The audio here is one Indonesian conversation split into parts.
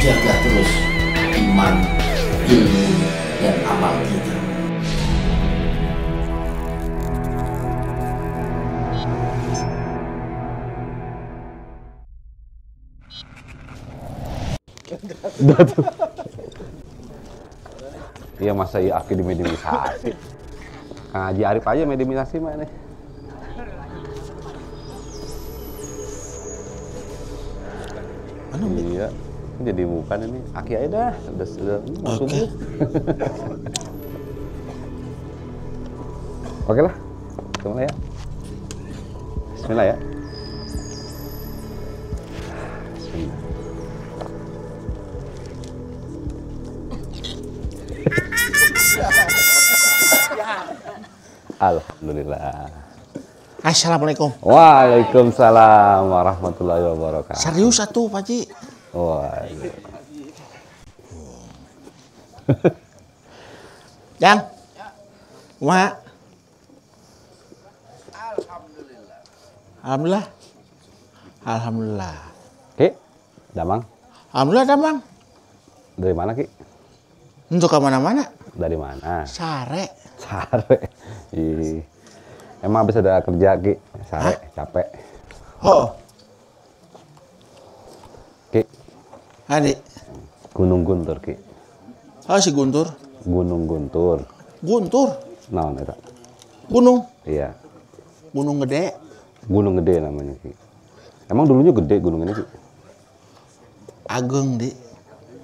jaga terus iman, ilmu, dan amal kita. Iya masa iya aki dimedimisasi. Kang Haji Arif aja medimisasi mah nih. Mana iya, jadi bukan ini. Aki aja dah, udah masuk. Oke. Oke lah, tunggu ya. Bismillah ya. Bismillah. Alhamdulillah. Assalamualaikum. Waalaikumsalam warahmatullahi wabarakatuh. Serius atuh, Pak Ji? Wah. Jang. Kumaha? Alhamdulillah. Alhamdulillah. Ki, Damang. Alhamdulillah, Damang. Dari mana Ki? Untuk kemana-mana? Dari mana? Sare. Sare. Ih. Emang habis ada kerja Ki? Sare, capek. Oh. Ki, Adik. Gunung Guntur Ki. Oh, si Guntur. Gunung Guntur. Guntur. Naon eta? Gunung. Iya. Gunung gede. Gunung gede namanya Ki. Emang dulunya gede gunung ini Ki? Ageng, Dik.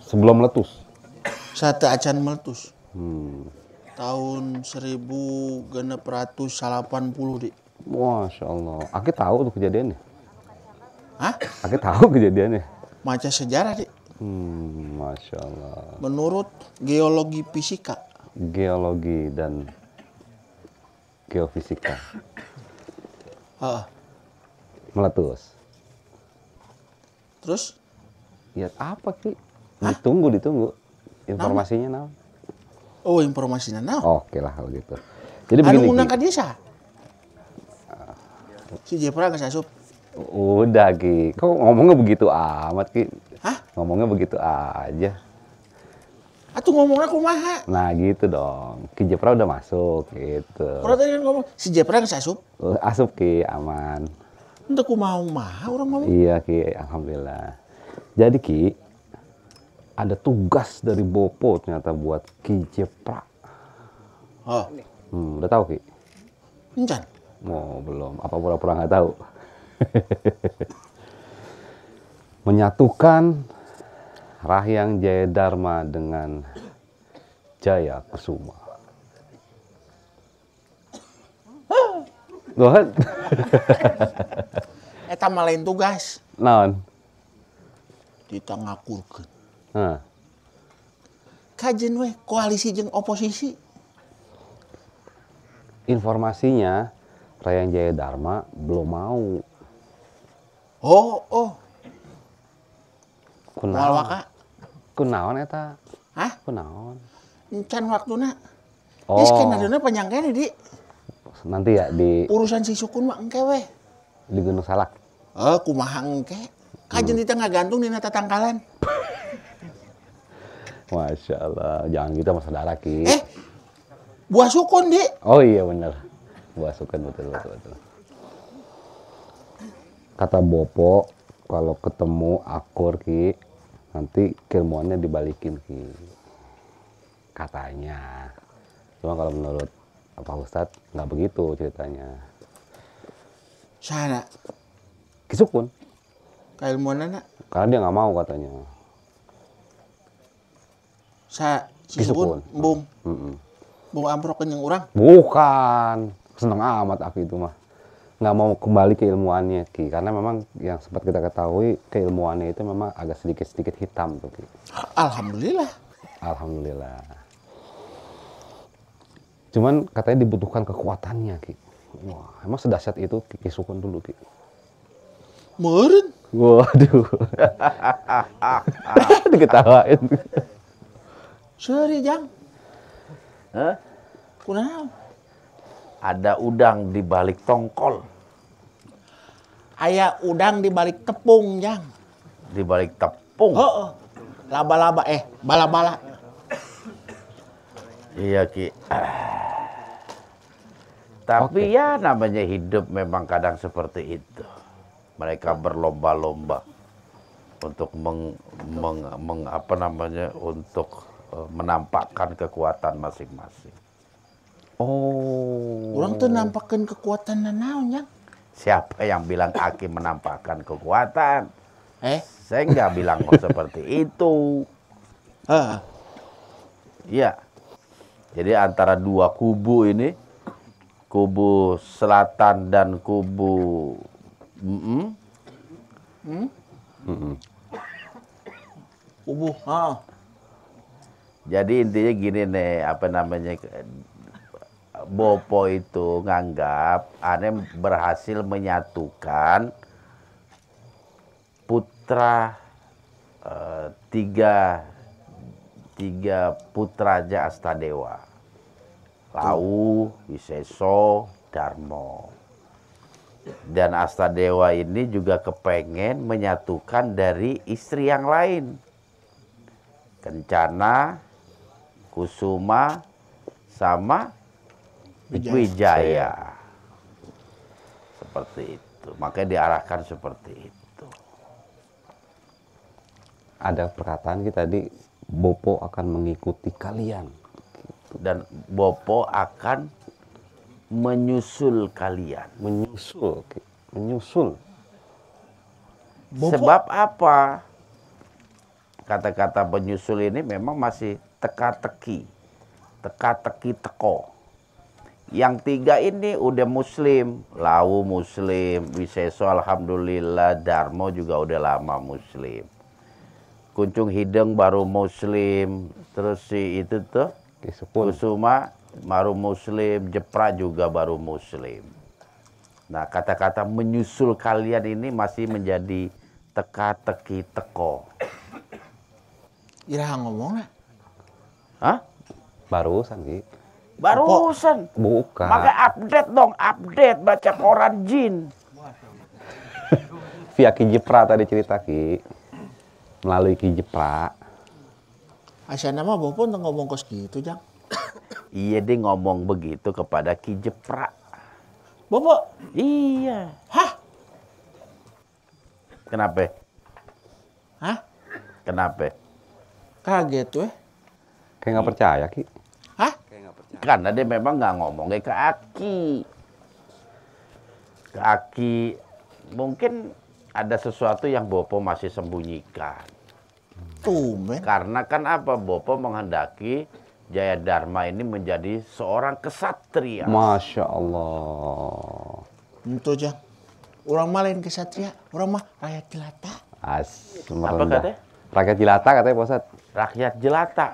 Sebelum meletus. Sate acan meletus. Hmm. Tahun 1680, Dik. Masya Allah. Aki tahu tuh kejadiannya. Hah? Aki tahu kejadiannya. Maca sejarah, Dik. Masya Allah. Menurut geologi fisika. Geologi dan geofisika. Heeh. Meletus. Terus? Ya apa Ki? Ditunggu. Informasinya naon? Oh, informasinya nah. Oke lah kalau gitu. Jadi Anu begini ngundang Ki. ka dieu sa? Si Jepra geus asup. Udah Ki. Kok ngomongnya begitu amat Ki? Hah? Ngomongnya begitu aja. Atuh ngomongna kumaha? Nah gitu dong. Ki Jepra udah masuk gitu. Orang tadi kan ngomong si Jepra geus asup. Asup Ki, aman. Henteu kumaha orang ngomong. Iya Ki, alhamdulillah. Jadi Ki, ada tugas dari Bopo ternyata buat Ki Jepra. Oh, Udah tahu Ki? encan. Oh, belum. Apa pura-pura nggak tahu? Menyatukan Rahyang Jaya Dharma dengan Jaya Kusuma. Dohan. Eta mah lain tugas. Naon? Ditangakurkeun. Nah, Kajen we koalisi jeung oposisi. informasinya Rahyang Jaya Dharma belum mau. Oh. Moal Kunaon? waka. Kunaon eta? Hah? Kunaon? Encan waktuna. Oh. Ini skenario panjang kene, Dik. Nanti ya di Urusan si Sukun mah engke we. Gunung Salak. Kumaha engke. Kajen di tengah gantung dina tatangkalan. Masya Allah, jangan gitu sama saudara Ki. Buah Sukun, Dik. Oh iya bener, buah sukan betul. Kata Bopo, kalau ketemu akur Ki, nanti keilmuannya dibalikin Ki. Katanya. Cuma kalau menurut Pak Ustadz nggak begitu ceritanya. Sana. Ki Sukun, Kailmuanana. karena dia nggak mau katanya. Si Sukun, embung. Mm-mm. Bung amprokeun jeung urang. Bukan, seneng amat aku itu mah. Nggak mau kembali ke ilmuannya Ki, karena memang yang sempat kita ketahui keilmuannya itu memang agak sedikit hitam tuh Ki. Alhamdulillah. Alhamdulillah. Cuman katanya dibutuhkan kekuatannya Ki. Wah, emang sedahsyat itu Ki Sukun dulu Ki. Meureun. Waduh. Diketawain. Seuri Jang. Hah? Kunaon? Ada udang di balik tongkol, Aya udang di balik tepung, Jang. di balik tepung. Heeh. Laba-laba, bala-bala. Iya Ki. Tapi ya namanya hidup memang kadang seperti itu. Mereka berlomba-lomba untuk untuk menampakkan kekuatan masing-masing. Oh. Orang tuh nampakkan kekuatan naon, Jang. Siapa yang bilang Aki menampakkan kekuatan? Saya nggak bilang seperti itu. Iya. Jadi antara dua kubu ini, kubu selatan dan kubu Kubu, Jadi intinya gini nih, Bopo itu nganggap aneh berhasil menyatukan putra tiga putranya Astadewa. Lawu, Wiseso, Darmo. Dan Astadewa ini juga kepengen menyatukan dari istri yang lain. Kencana, Kusuma, sama Wijaya. Seperti itu. Makanya diarahkan seperti itu. Ada perkataan kita tadi, Bopo akan mengikuti kalian. Dan Bopo akan menyusul kalian. Menyusul. Menyusul. Bopo. Sebab apa? Kata-kata menyusul ini memang masih teka-teki. Teka-teki teko. Yang tiga ini udah muslim. Lawu muslim, Wiseso alhamdulillah, Darmo juga udah lama muslim. Kuncung Hideng baru muslim. Terus si itu tuh Kusuma baru muslim, Jepra juga baru muslim. Nah, kata-kata menyusul kalian ini masih menjadi teka-teki teko. Iraha ngomongna. Hah? Barusan, Ki. Barusan. Bukan. Maka update dong, update baca koran jin. Via Ki Jepra tadi cerita, Ki. Melalui Ki Jepra. Asyana mah Bopo tuh ngomong kos gitu, Jang. Iya, dia ngomong begitu kepada Ki Jepra. Bopo? Iya. Hah? Kenapa? Hah? Kenapa? Kaget weh. Kayak nggak percaya, Ki. Hah? Karena dia memang nggak ngomongnya ke Aki. Ke Aki mungkin ada sesuatu yang Bopo masih sembunyikan. Tumben. Karena kan apa? Bopo menghendaki Jaya Dharma ini menjadi seorang kesatria. Masya Allah. Itu, Jang. Orang mah lain kesatria. Orang mah rakyat jelata. Apa katanya? Rakyat jelata katanya, Pak Ustadz. Rakyat jelata.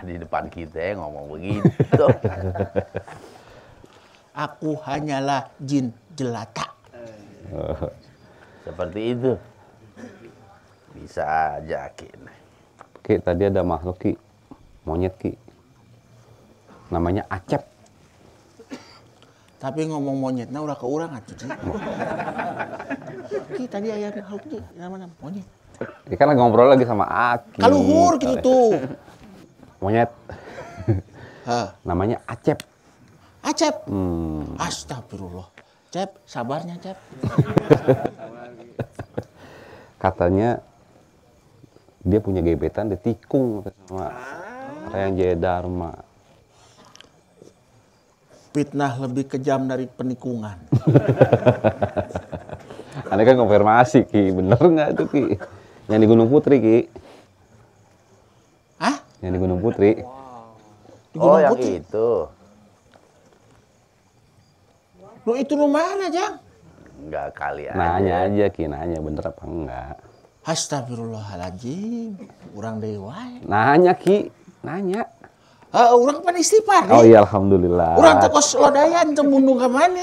Di depan kita ngomong begitu. Aku hanyalah jin jelata. Seperti itu. Bisa aja, Ki. Ki, tadi ada makhluk, Ki. Monyet, Ki. Namanya Acep. Tapi ngomong monyetnya udah ke urang atuh, Ji. Ki, tadi aya makhluk Ji, namanya monyet. Ini kan lagi ngobrol lagi sama Aki. Kaluhur gitu tuh. Monyet. Hah. Namanya Acep. Acep. Astagfirullah. Cep, sabarnya, Cep. Katanya dia punya gebetan di tikung sama Hayang Jaya Dharma. Fitnah lebih kejam dari penikungan. Anda kan konfirmasi, Ki. Bener nggak itu, Ki? Yang di Gunung Putri, Ki. Hah? Yang di Gunung Putri. Di Gunung yang Putri? itu. Lu itu rumahnya, Jang? Enggak kali aja. Nanya aja, Ki. Nanya bener apa enggak. Astagfirullahaladzim. Urang dewa. Nanya, Ki. Nanya. Urang pan istighfar Oh nih. iya, alhamdulillah. Urang tekos lodayan tembundung ke mana?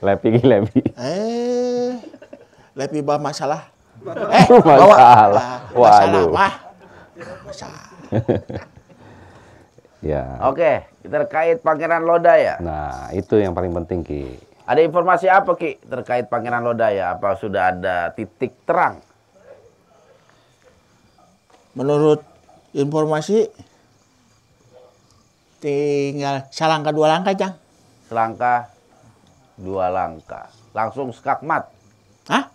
Lepi, Ki, lepi. Lebih bah masalah. Masalah. Masalah Waduh. mah. Masalah. Ya. Oke, terkait Pangeran Lodaya. Nah, itu yang paling penting, Ki. Ada informasi apa Ki terkait Pangeran Lodaya? Apa sudah ada titik terang? Menurut informasi tinggal selangkah 2 langkah, Jang. Selangkah 2 langkah. Langsung skakmat. Hah?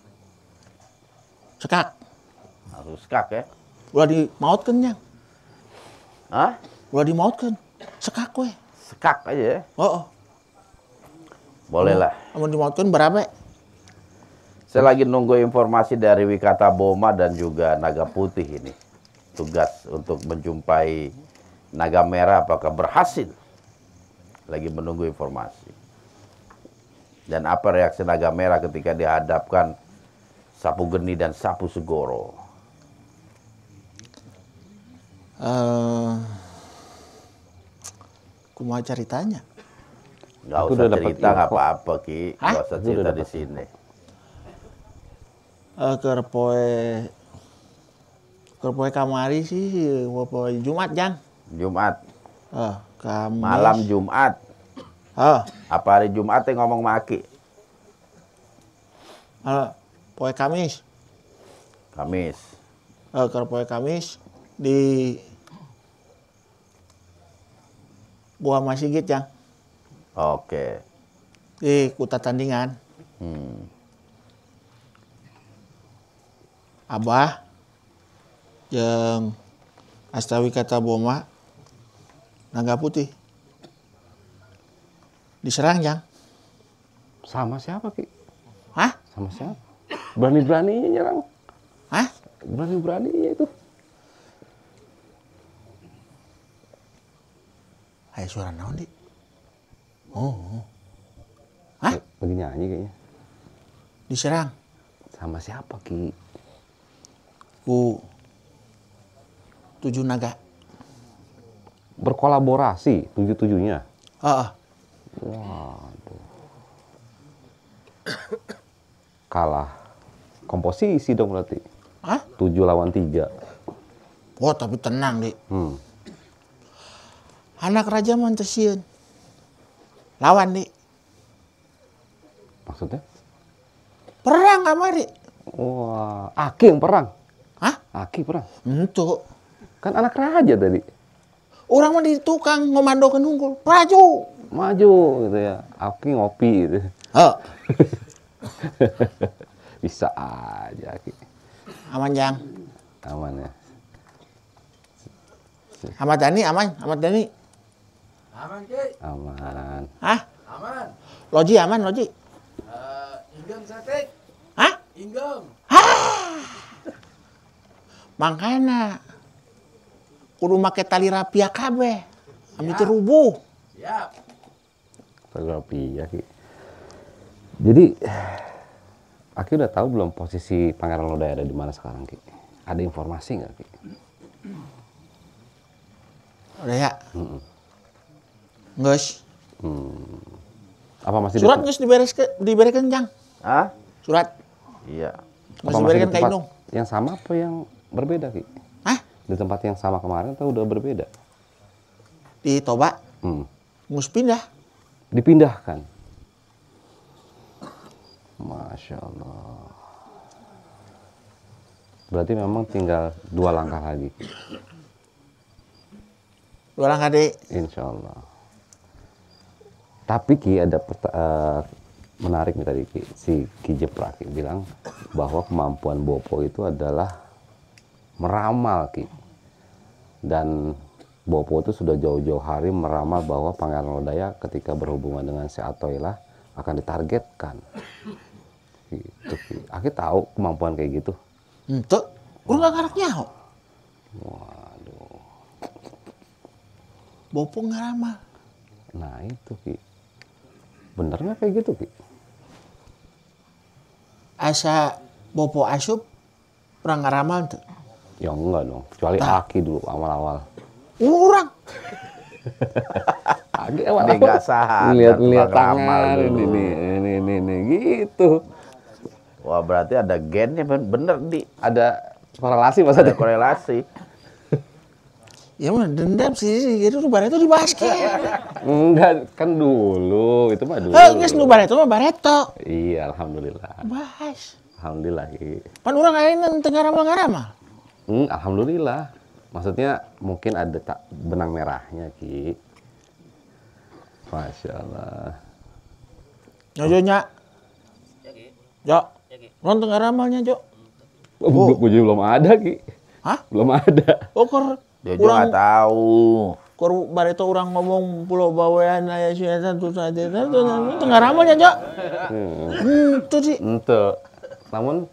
Sekak. Langsung skak ya. Udah dimautkeun, Jang. Hah? Udah dimautkeun. Sekak we. Skak aja ya. Oh. Boleh lah. Amun dimautkeun berapa? Saya lagi nunggu informasi dari Wikata Boma dan juga Naga Putih ini. Tugas untuk menjumpai Naga Merah apakah berhasil? Lagi menunggu informasi. Dan apa reaksi Naga Merah ketika dihadapkan Sapu Geni dan Sapu Segoro? Kumaha ceritanya? Nggak Aku usah udah dapat cerita, nggak info. apa-apa Ki. Hah? Nggak usah Aku cerita udah di dapat sini. Keur poe kamari sih, poe Jumat, Jang. Jumat, Kamis. malam Jumat. Apa hari Jumat yang ngomong sama Aki? Poe Kamis. Kamis. Keur poe Kamis di Buah Masigit, Jang. Oke. Di kuta tandingan. Abah jeung Astawikata Boma Naga Putih diserang, Jang. Sama siapa, Ki? Hah? Sama siapa? Berani-beraninya nyerang. Hah? Berani-beraninya itu. Ayo suara naon, Di? Lagi nyanyi kayaknya. Diserang Sama siapa, Ki? ku 7 naga. Berkolaborasi 7-7-nya. Waduh. Kalah komposisi dong berarti. Hah? 7 lawan 3. Oh, tapi tenang, Di. Hmm. Anak raja mah teu sieun. Lawan, Di. Maksudnya? Perang kamari. Wah, Aki yang perang. Hah? Aki perang. Henteu. Kan anak raja tadi. Orang mah di tukang ngomandokeun unggul. Maju. Maju gitu ya. Aki ngopi gitu. Bisa aja Aki. Aman, Jang. Aman ya. Ahmad Dhani aman, Ahmad Dhani. Aman, Ki. Aman. Hah? Aman. Loji aman, Loji. Inggem satik. Hah? Inggem. Makanya kudu make tali rapia kabeh. Ami teu rubuh. Siap. Fotografi ya Ki. Jadi Aki udah tahu belum posisi Pangeran Lodaya ada di mana sekarang Ki? Ada informasi nggak Ki? Udah ya. Geus. Apa masih Surat di, geus diberekeun, Jang. Hah? Surat Iya. apa geus masih di diberekeun ka tempat Indung. yang sama apa yang berbeda Ki? Hah? Di tempat yang sama kemarin atau udah berbeda? Di Toba geus pindah. Dipindahkan. Masya Allah. Berarti memang tinggal 2 langkah lagi. Dua langkah deui. Insya Allah. Tapi Ki ada menarik nih tadi Ki. Si Ki Jepra Ki bilang bahwa kemampuan Bopo itu adalah meramal Ki. Dan Bopo itu sudah jauh-jauh hari meramal bahwa Pangeran Lodaya ketika berhubungan dengan si Atoilah akan ditargetkan. Gitu Ki. Aki tahu kemampuan kayak gitu. Henteu. Urang gak ngarak nyaho. Waduh. Bopo ngaramal. Nah itu Ki. Bener nggak kayak gitu Ki? Asa Bopo asup urang ngaramal teu. Ya enggak dong. Kecuali Aki dulu awal-awal. Urang. Aki Ini awal-awal. nggak sadar Lihat-lihat tukang ramal tangan dulu. ini gitu. Wah berarti ada gennya bener di. Ada korelasi Ada maksudnya. korelasi. Ya mah dendam sih, itu nu Barreto di basket. Enggak, kan dulu, itu mah dulu. Geus nu Barreto mah Barreto. Iya, alhamdulillah. Bahas. Alhamdulillah, Ki. Pan urang ayeuna teu ngaramal-ngaramal. Alhamdulillah. Maksudnya mungkin ada tak benang merahnya, Ki. Masya Allah. Nyonya. Jo. Nonton ngaramalnya, Jo. Belum ada, Ki. Hah? Belum ada. Oh, kor Dia juga nggak tahu. Kor Barreto urang ngomong Pulau Bawean aya sunatan terus ada itu ngaramalnya, Jo. Itu sih. Ente. Namun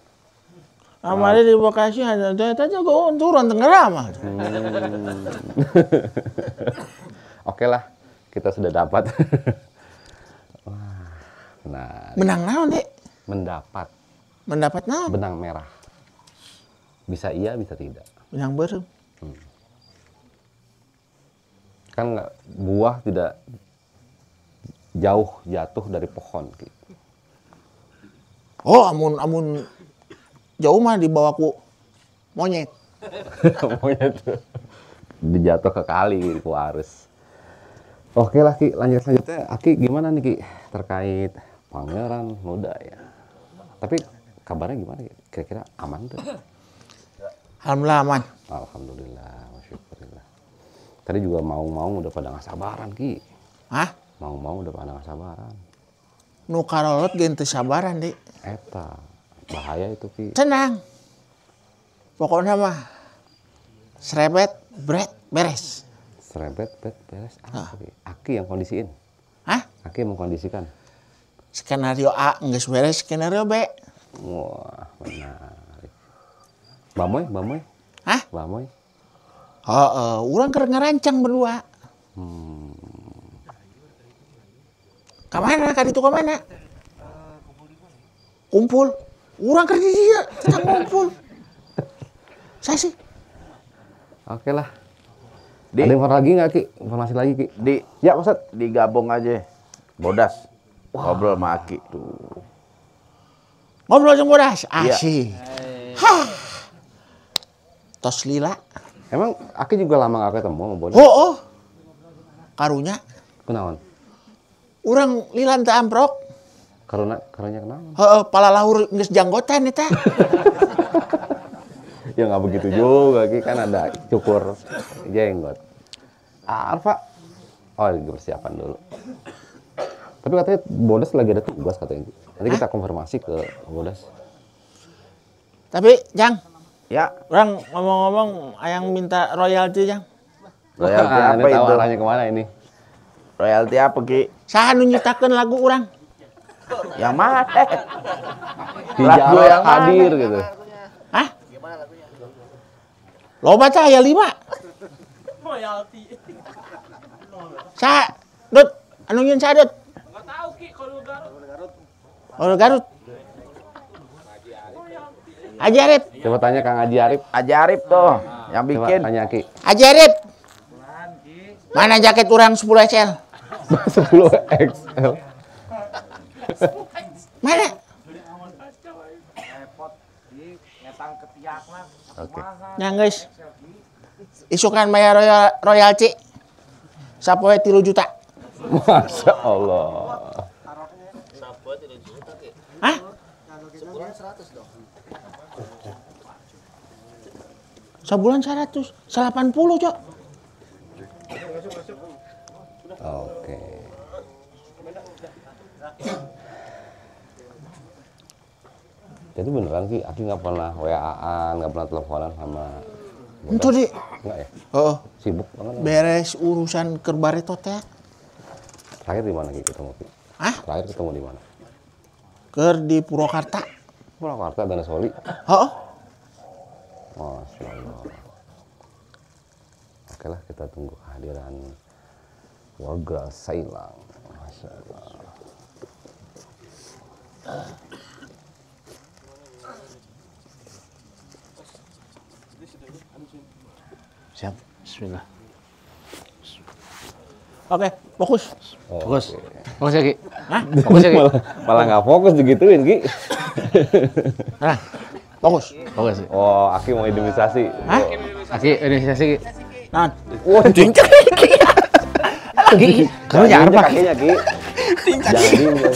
Amalnya di Bekasi ada eta jago turun teu ngaramal. Oke lah, kita sudah dapat. Wah, benar. Menang naon, Dek? Mendapat Naon? benang merah. Bisa iya, bisa tidak. Menang beureum. Kan buah tidak jauh jatuh dari pohon. Gitu. Oh, amun jauh mah dibawa ku monyet. Monyet dijatuh ke kali ku arus. Oke lah Ki, lanjut selanjutnya. Aki gimana nih Ki terkait Pangeran Muda ya? Tapi kabarnya gimana ya? Kira-kira aman tuh? Alhamdulillah aman. Alhamdulillah, masyaallah. Tadi juga mau udah pada nggak sabaran Ki. Hah? Mau udah pada nggak sabaran. Nu karolot gen teu sabaran, Dek. Eta bahaya itu Ki. Tenang. Pokoknya mah serebet, beres. Serebet, beres. Aki yang kondisiin. Hah? Aki yang mengkondisikan. Skenario A geus beres, skenario B. Wah, menarik. Bamoy? Hah? Bamoy? Urang keur ngarancang berdua. Kamana? Kaditu kamana? Kumpul. Urang keur di dieu, kita ngumpul. Saya sih. Oke lah. Ada informasi lagi nggak Ki? Informasi lagi Ki? Ya Ustaz. Digabung aja. Bodas. Ngobrol sama Aki. Ngobrol jeung Bodas. Iya. Asih. Hah. Tos lila. Emang Aki juga lama nggak ketemu sama Bodas? Oh. Karunya. Kenaon? Urang lilan teu amprok. Karunya kenaon? Palalahur geus janggotan eta. Ya nggak begitu juga Ki, kan ada cukur jenggot. Alfa. Oh, lagi persiapan dulu. Tapi katanya Bodas lagi ada tugas katanya. Nanti kita konfirmasi ke Bodas. Tapi, Jang. Ya. Orang ngomong-ngomong ayang minta royalti, Jang. Royalti Wah, apa ini tahu itu? arahnya kemana ini? Royalti apa Ki? Saha nu nyiptakeun lagu urang? Yang mana? Lagu yang mana? hadir gitu. Hah? Loba teh aya 5. Royalti. Saha? Dut, anu nyieun saha, Dut? Enggak tahu Ki kalau Garut. Oh, Garut. Haji Arif. Coba tanya Kang Haji Arif. Haji Arif tuh yang Coba bikin. tanya Ki. Haji Arif. Mana jaket urang 10 XL? 10 XL. Mana? Oke. Nah, guys. Isukan bayar royalti. Sapoe 3 juta. Masya Allah. Hah? Sebulan 100, 80, Cok. Oke. Jadi beneran Ki, Aki nggak pernah WA-an, nggak pernah teleponan sama Bodas? Itu di. Nggak ya? Oh, Sibuk banget. beres urusan keur Barreto teh. Terakhir di mana Ki ketemu Ki? Hah? Terakhir ketemu di mana? Keur di Purwakarta. Purwakarta dan Soli. Heeh. Masya Allah. Oke lah, kita tunggu kehadiran warga Sailang. Masya Allah. Siap. Bismillah. Oke, fokus. Fokus. Fokus ya, Ki. Hah? Fokus ya, Ki. Malah nggak fokus digituin Ki. Nah, fokus. Fokus. Oh, Aki mau imunisasi. Hah? Aki, organisasi, Ki. Nah, cincang Ki. Lagi, kamu nyar apa? Kakinya, Ki. Jangan diinjak.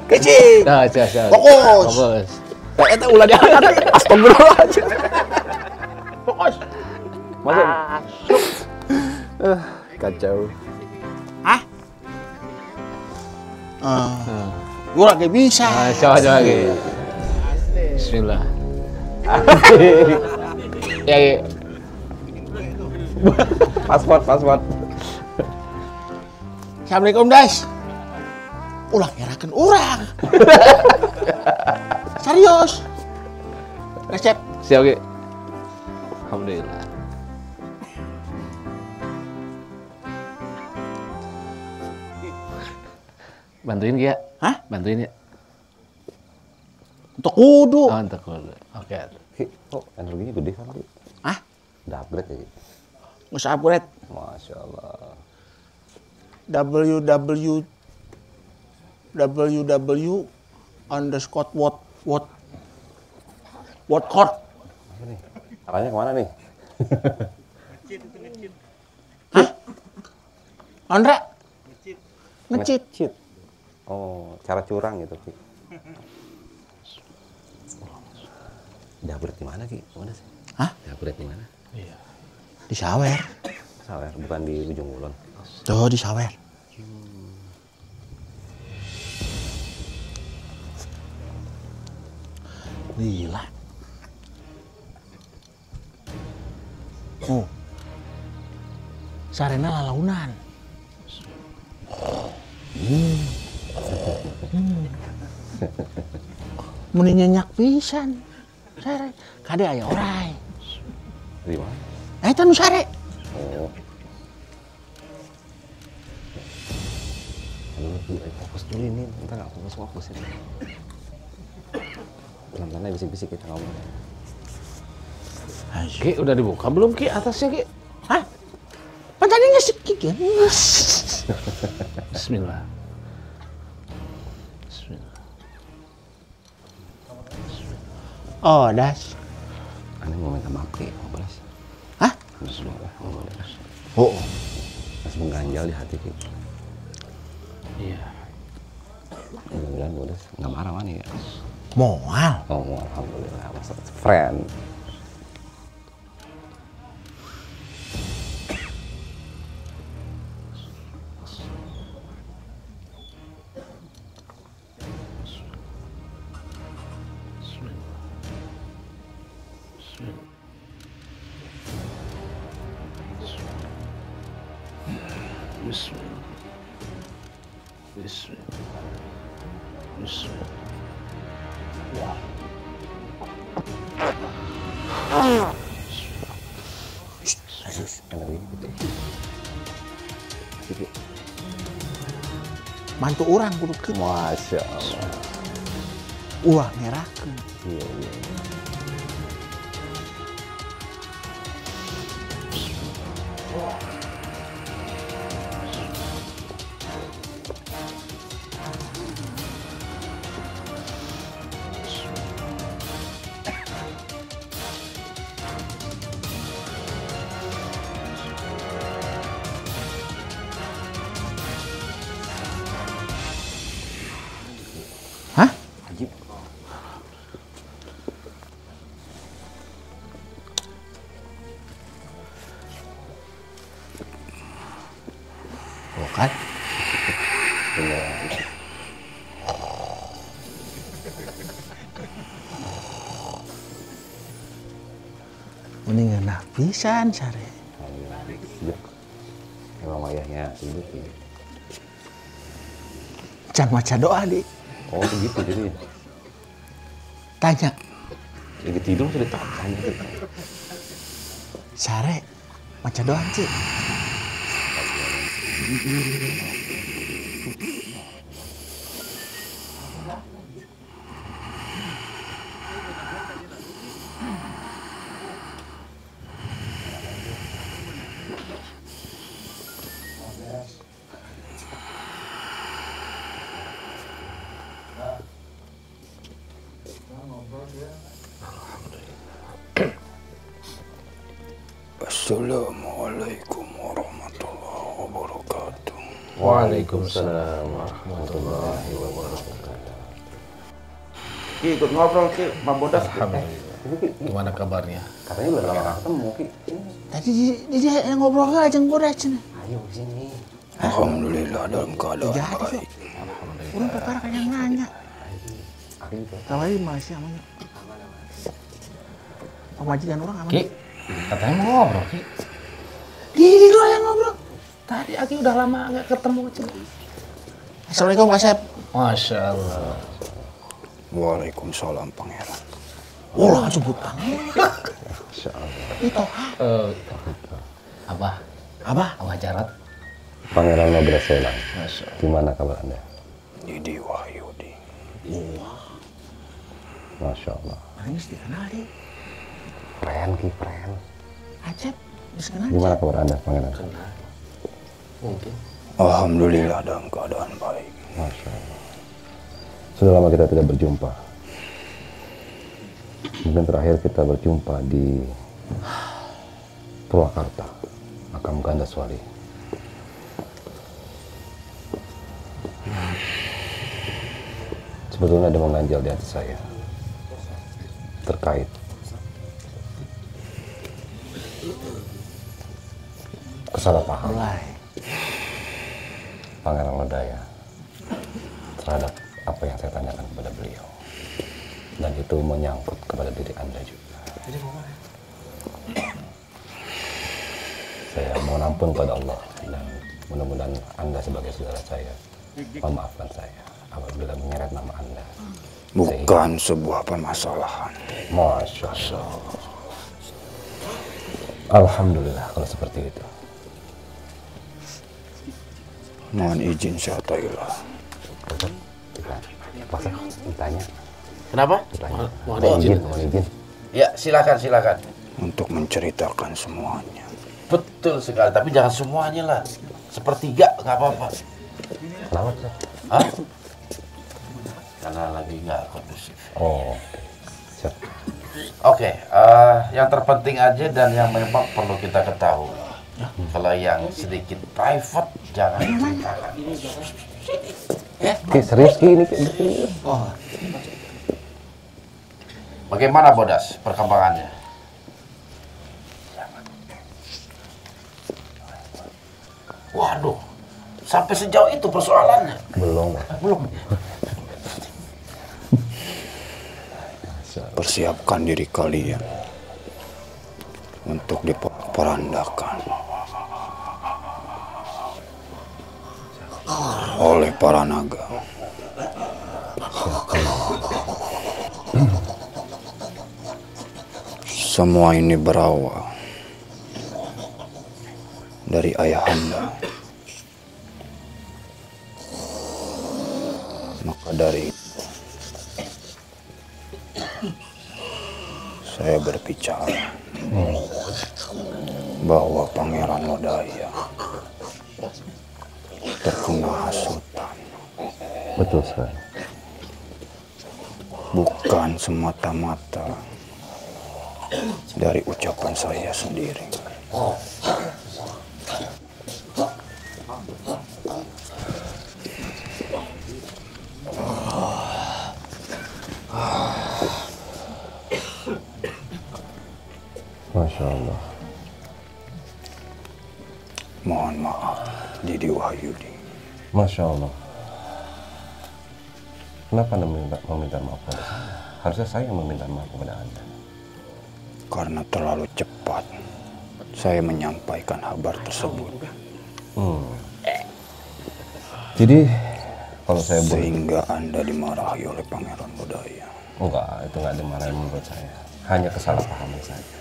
Kecil. Nah, siap. Fokus. Fokus. Kayak itu ulah diangkat. Astagfirullahaladzim. Fokus. Masuk. Kacau. Hah? Gue lagi bisa. Nah, coba lagi. Bismillah. Ya, ya. Password. Assalamualaikum, Das. Ulah ngerakeun urang. Serius. Resep. Siap, Ki. Alhamdulillah. Bantuin Ki ya? Hah? Bantuin ya? Untuk kudu. Oh, untuk dulu. Oke. Ki, kok energinya gede kan, Ki? Hah? Udah upgrade ya, Ki? Nggak usah upgrade. Masya Allah. www underscore what court. Apa nih? Arahnya kemana nih? Hah? Andra? Ngecit. Nge-cheat. Oh, cara curang gitu, Ki. Udah upgrade di mana, Ki? Mana sih? Hah? Udah upgrade di mana? Di Sawer. Sawer, bukan di Ujung Kulon. Tuh, di Sawer. Gila. Oh. Sarena lalaunan. Muni nyenyak pisan. Sare. Kade aya orai. Di mana? Eta nu sare. Oh. Aduh, Ki, fokus dulu ini. Kita nggak fokus ini. Pelan-pelan bisik-bisik kita ngomong. Ki, udah dibuka belum Ki atasnya Ki? Hah? Pan tadi ngesik kan? Bismillah. Bismillah. Oh, Das. Aneh mau minta maaf, Ki. Mau balas. Hah? Bismillah. Mau balas. Oh. Masih mengganjal di hati, Ki. Iya. Mudah-mudahan balas. Nggak marah mana ya? Moal. Oh, alhamdulillah. Masa friend. Bismillah. Bismillah. Bismillah. Energinya gede. Ki. Mantu orang kudu kieu. Masya Allah. Ulah ngerakeun. Iya. Hah? Ajib. Oh kan? Mendingan nah pisan sare. Sejak emang ayahnya tidur sih. Can maca doa di. Oh begitu jadi. Tanya, Lagi tidur sudah tanya gitu. sare maca doa sih. Assalamualaikum warahmatullahi wabarakatuh. Waalaikumsalam warahmatullahi wabarakatuh. Ki ikut ngobrol Ki, Mbak Bodas. Alhamdulillah. Gimana kabarnya? Katanya udah lama gak ketemu, Ki. Tadi dia yang ngobrol ke ajeng bodas cenah. Ayo sini. Alhamdulillah dalam keadaan baik. Urang perkara kayak nanya. Kawali Malaysia namanya. Pemajikan orang aman. Ki, katanya mau ngobrol, Ki. Di lo yang ngobrol. Tadi Aki udah lama nggak ketemu, Cik. Assalamualaikum Pak Sep. Masya Allah. Waalaikumsalam pangeran. Oh, langsung butang. Masya Allah. Itu. Abah, Abah. Abah Jarot. Pangeran Nobel Selang. Masya Allah. Gimana kabar Anda? Yudi Wahyudi. Masya Allah. Nangis dikenal di. Keren, Ki, keren. Acep. Bisa kenal. Gimana kabar Anda, Pangeran? Mungkin. Alhamdulillah dalam keadaan baik. Masya Allah. Sudah lama kita tidak berjumpa. Mungkin terakhir kita berjumpa di Purwakarta, Makam Gandaswali. Sebetulnya ada mengganjal di hati saya terkait kesalahpahaman Pangeran Lodaya terhadap apa yang saya tanyakan kepada beliau, dan itu menyangkut kepada diri Anda juga. Saya mohon ampun pada Allah, dan mudah-mudahan Anda sebagai saudara saya memaafkan saya apabila menyeret nama Anda. Bukan sebuah permasalahan. Masya Allah. Alhamdulillah kalau seperti itu. Mohon izin saya Thailand. Pasal ditanya. Kenapa? Ditanya. Mohon izin. Mohon izin. Ya, silakan. Untuk menceritakan semuanya. Betul sekali, tapi jangan semuanya lah. Sepertiga nggak apa-apa. Kenapa, Sir? Hah? Karena lagi nggak kondusif. Oh, Sir. Oke, yang terpenting aja dan yang memang perlu kita ketahui. Kalau yang sedikit private jangan diceritakan. Ki, serius Ki ini Ki? Bagaimana Bodas perkembangannya? Waduh, sampai sejauh itu persoalannya. Belum. Belum. Persiapkan diri kalian untuk diporandakan oleh para naga. Semua ini berawal dari ayahanda. Maka dari itu, saya berbicara bahwa Pangeran Lodaya terkena hasutan. Betul sekali. Bukan semata-mata dari ucapan saya sendiri. Masya Allah. Mohon maaf, Didi Wahyudi. Masya Allah. Kenapa Anda meminta maaf kepada saya? Harusnya saya yang meminta maaf kepada Anda. Karena terlalu cepat saya menyampaikan kabar tersebut. Jadi, kalau saya boleh... Sehingga Anda dimarahi oleh Pangeran Lodaya. Enggak, itu enggak dimarahin menurut saya. Hanya kesalahpahaman saja.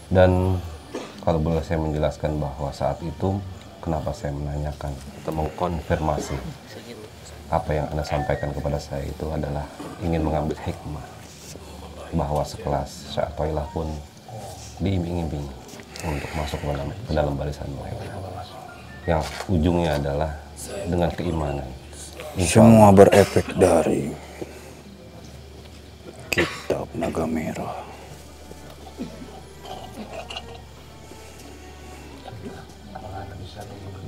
Dan kalau boleh saya menjelaskan bahwa saat itu kenapa saya menanyakan atau mengkonfirmasi apa yang Anda sampaikan kepada saya itu adalah ingin mengambil hikmah bahwa sekelas Syatoilah pun diiming-imingi untuk masuk ke dalam barisan mereka yang ujungnya adalah dengan keimanan. Semua berefek dari kitab Naga Merah.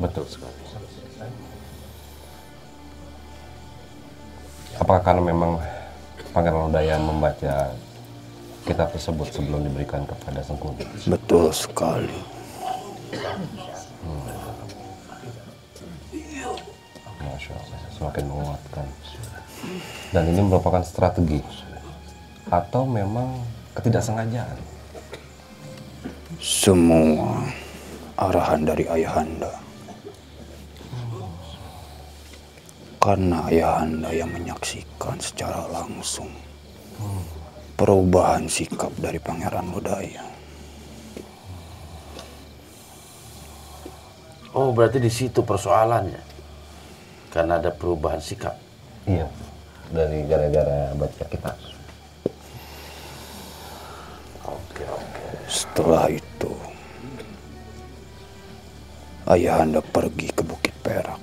Betul sekali. Apakah karena memang Pangeran Lodaya membaca kitab tersebut sebelum diberikan kepada Sengkuni? Betul sekali. Masya Allah, semakin menguatkan. Dan ini merupakan strategi atau memang ketidaksengajaan? Semua arahan dari Ayahanda. Karena Ayahanda yang menyaksikan secara langsung perubahan sikap dari Pangeran Lodaya. Oh, berarti di situ persoalannya. Karena ada perubahan sikap. Iya, dari gara-gara baca kitab. Oke. Setelah itu, Ayahanda pergi ke Bukit Perak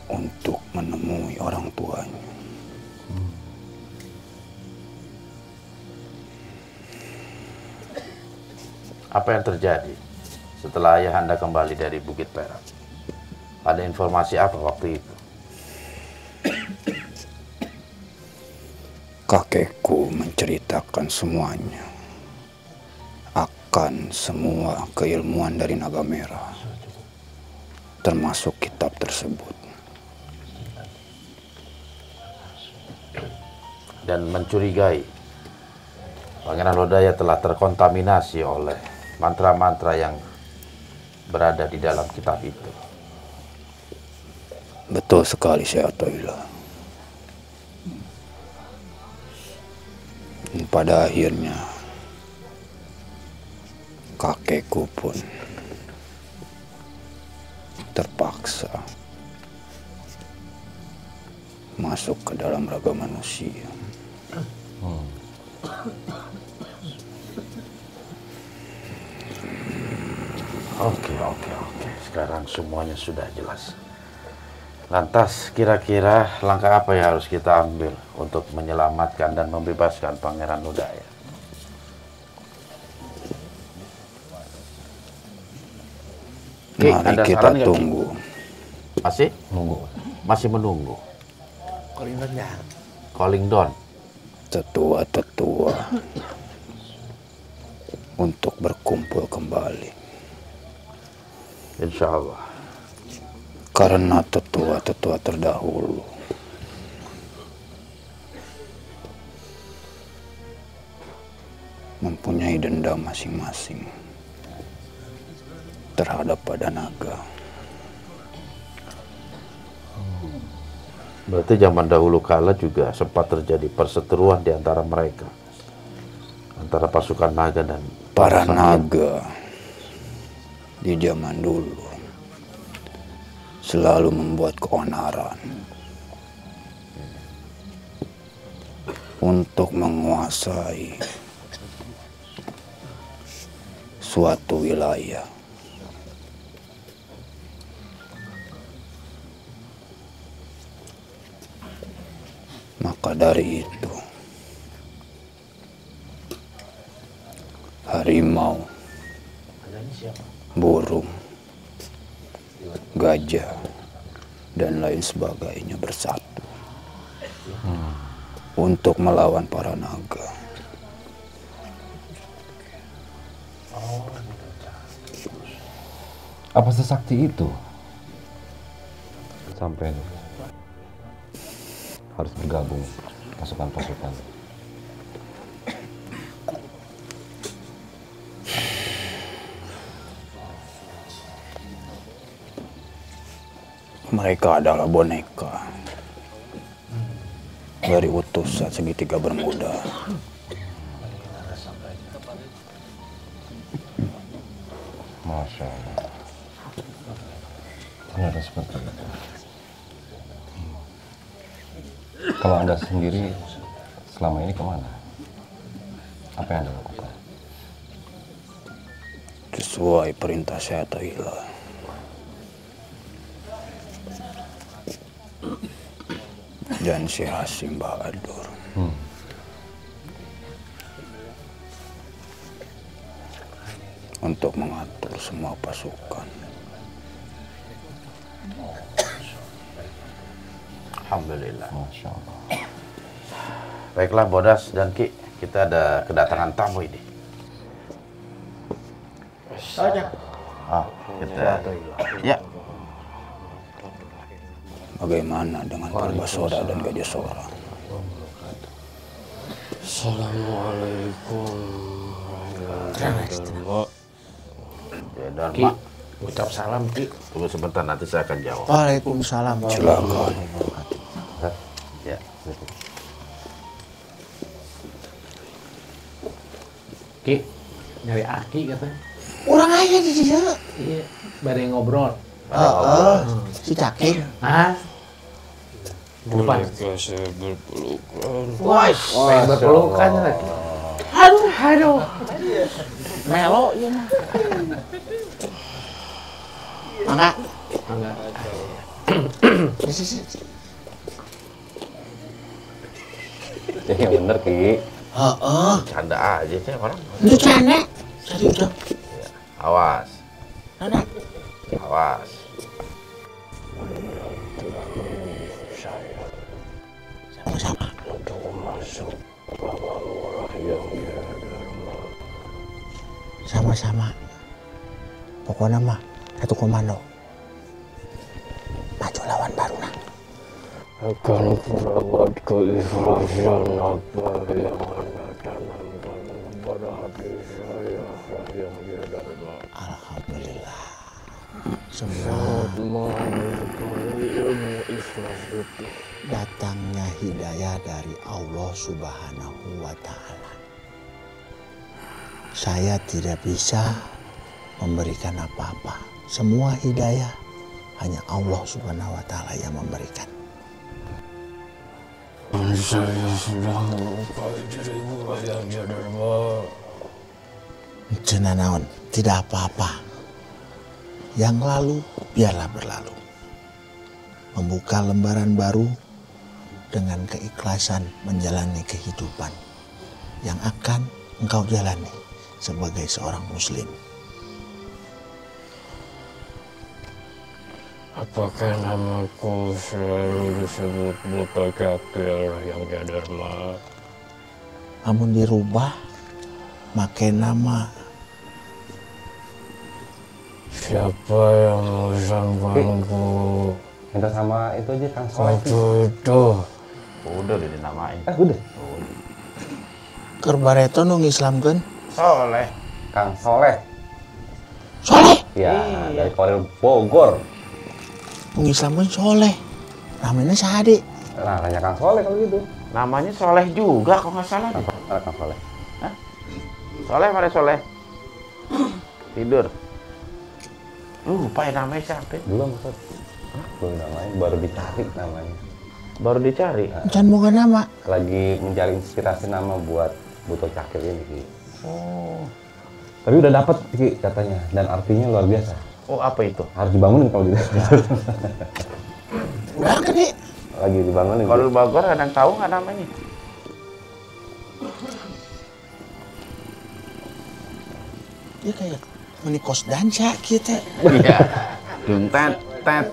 untuk menemui orang tuanya. Apa yang terjadi setelah Ayahanda kembali dari Bukit Perak? Ada informasi apa waktu itu? Kakekku menceritakan semuanya, akan semua keilmuan dari Naga Merah, termasuk kitab tersebut. Dan mencurigai Pangeran Lodaya telah terkontaminasi oleh mantra-mantra yang berada di dalam kitab itu. Betul sekali, Syekh Athaillah. Pada akhirnya kakekku pun terpaksa masuk ke dalam raga manusia. Oke. Sekarang semuanya sudah jelas. Lantas kira-kira langkah apa yang harus kita ambil untuk menyelamatkan dan membebaskan Pangeran Lodaya? Ki, Mari ada kita saran nggak, Ki? tunggu. Masih menunggu. Calling down. Tetua-tetua untuk berkumpul kembali. Insya Allah. Karena tetua-tetua terdahulu mempunyai dendam masing-masing terhadap pada naga. Berarti zaman dahulu kala juga sempat terjadi perseteruan di antara mereka. Antara pasukan naga dan Para Sanghyang. naga di zaman dulu selalu membuat keonaran untuk menguasai suatu wilayah. Maka dari itu, harimau, burung, gajah, dan lain sebagainya bersatu untuk melawan para naga. Apa sesakti itu? Sampai harus bergabung pasukan-pasukan. Mereka adalah boneka dari utusan segitiga bermuda. Masya Allah. Ternyata seperti itu. Kalau Anda sendiri selama ini kemana? Apa yang Anda lakukan? Sesuai perintah Syekh Athaillah, dan Syekh Hasim Bahadur. untuk mengatur semua pasukan. Alhamdulillah. Masya Allah. Baiklah Bodas dan Ki, kita ada kedatangan tamu ini. Kita ya. Bagaimana dengan Purbasora dan Gajasora? Assalamualaikum. Ya, dan Ki, Mak, ucap salam Ki. tunggu sebentar nanti saya akan jawab. Waalaikumsalam. Silakan. Ya. Ki, nyari Aki katanya. Orang aja di dia. Iya, bareng ngobrol. Si Cakil. Ah, Bolehkah saya berpelukan? wah, pengen berpelukan lagi. Aduh. Melo ya mah. Mangga. Enggak. Ya bener Ki. Canda aja sih orang. Itu canda. Serius dong. Awas. Nona. Awas. Sama-sama. Sama-sama. Pokoknya mah satu komando. Maju lawan Baruna. Akan kurawat keikhlasan apa yang Anda tanamkan pada hati saya yang Dharma. Alhamdulillah. Semua Mengetahui ilmu ikhlas itu. datangnya hidayah dari Allah Subhanahu wa Ta'ala. Saya tidak bisa memberikan apa-apa. Semua hidayah hanya Allah Subhanahu wa Ta'ala yang memberikan. Saya sudah melukai dirimu yang Dharma. Cenanaon, tidak apa-apa. Yang lalu biarlah berlalu. Membuka lembaran baru dengan keikhlasan menjalani kehidupan yang akan engkau jalani sebagai seorang muslim. Apakah namaku selalu disebut Buta Cakil yang Dharma? Namun dirubah, make nama Siapa yang mengusahakanku? Minta sama itu aja Kang Soleh. Itu. Udah dinamain. Udah. Kerbareto nu ngislamkeun. Soleh. Kang Soleh. Soleh, Ya, dari Koril Bogor. nu ngislamkeun soleh. Namanya Sahadi. Nah, tanya Kang Soleh kalau gitu. Namanya Soleh juga kalau nggak salah. Kang Soleh. Soleh mana Soleh? Tidur. Lupa ya namanya siapa? Belum, Ustaz. Belum namanya, baru dicari namanya. Baru dicari. Can boga nama. Lagi mencari inspirasi nama buat Buto Cakil ini, Ki. Tapi udah dapat Ki katanya, dan artinya luar biasa. Oh, apa itu? Harus dibangunin kalau gitu. Udah gede. Lagi dibangunin. Ki. Kalau Bogor ada yang tahu nggak namanya? Dia kayak menikos dansa gitu. Iya. Dung tet,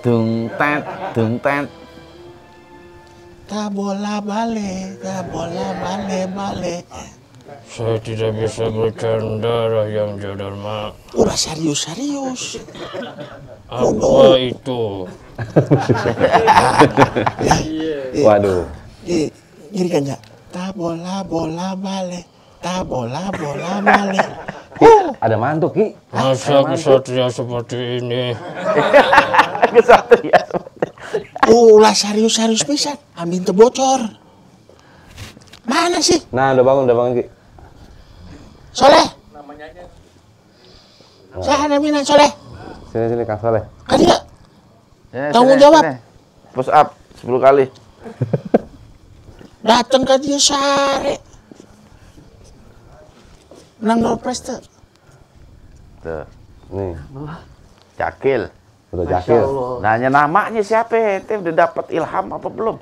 dung tet, dung tet. Tak bola bale, bale. Saya tidak bisa bercanda yang Dharma. Udah serius. Apa itu? Waduh. Jadi kan ya. Tak bola bale. Ada mantu, Ki. Masa kesatria seperti ini? Kesatria. Ulah serius pisan. Amin teu bocor. Mana sih? Nah, udah bangun, Ki. Soleh. Saya namanya Soleh. Sini, Kang Soleh. Kan dia Ya, tanggung sini, jawab. sini. Push up 10 kali. Datang ke dia sare. Nang Norpres tuh. Tuh, Nih, Cakil. Buto Cakil. Nanya namanya siapa? Ente udah dapat ilham apa belum?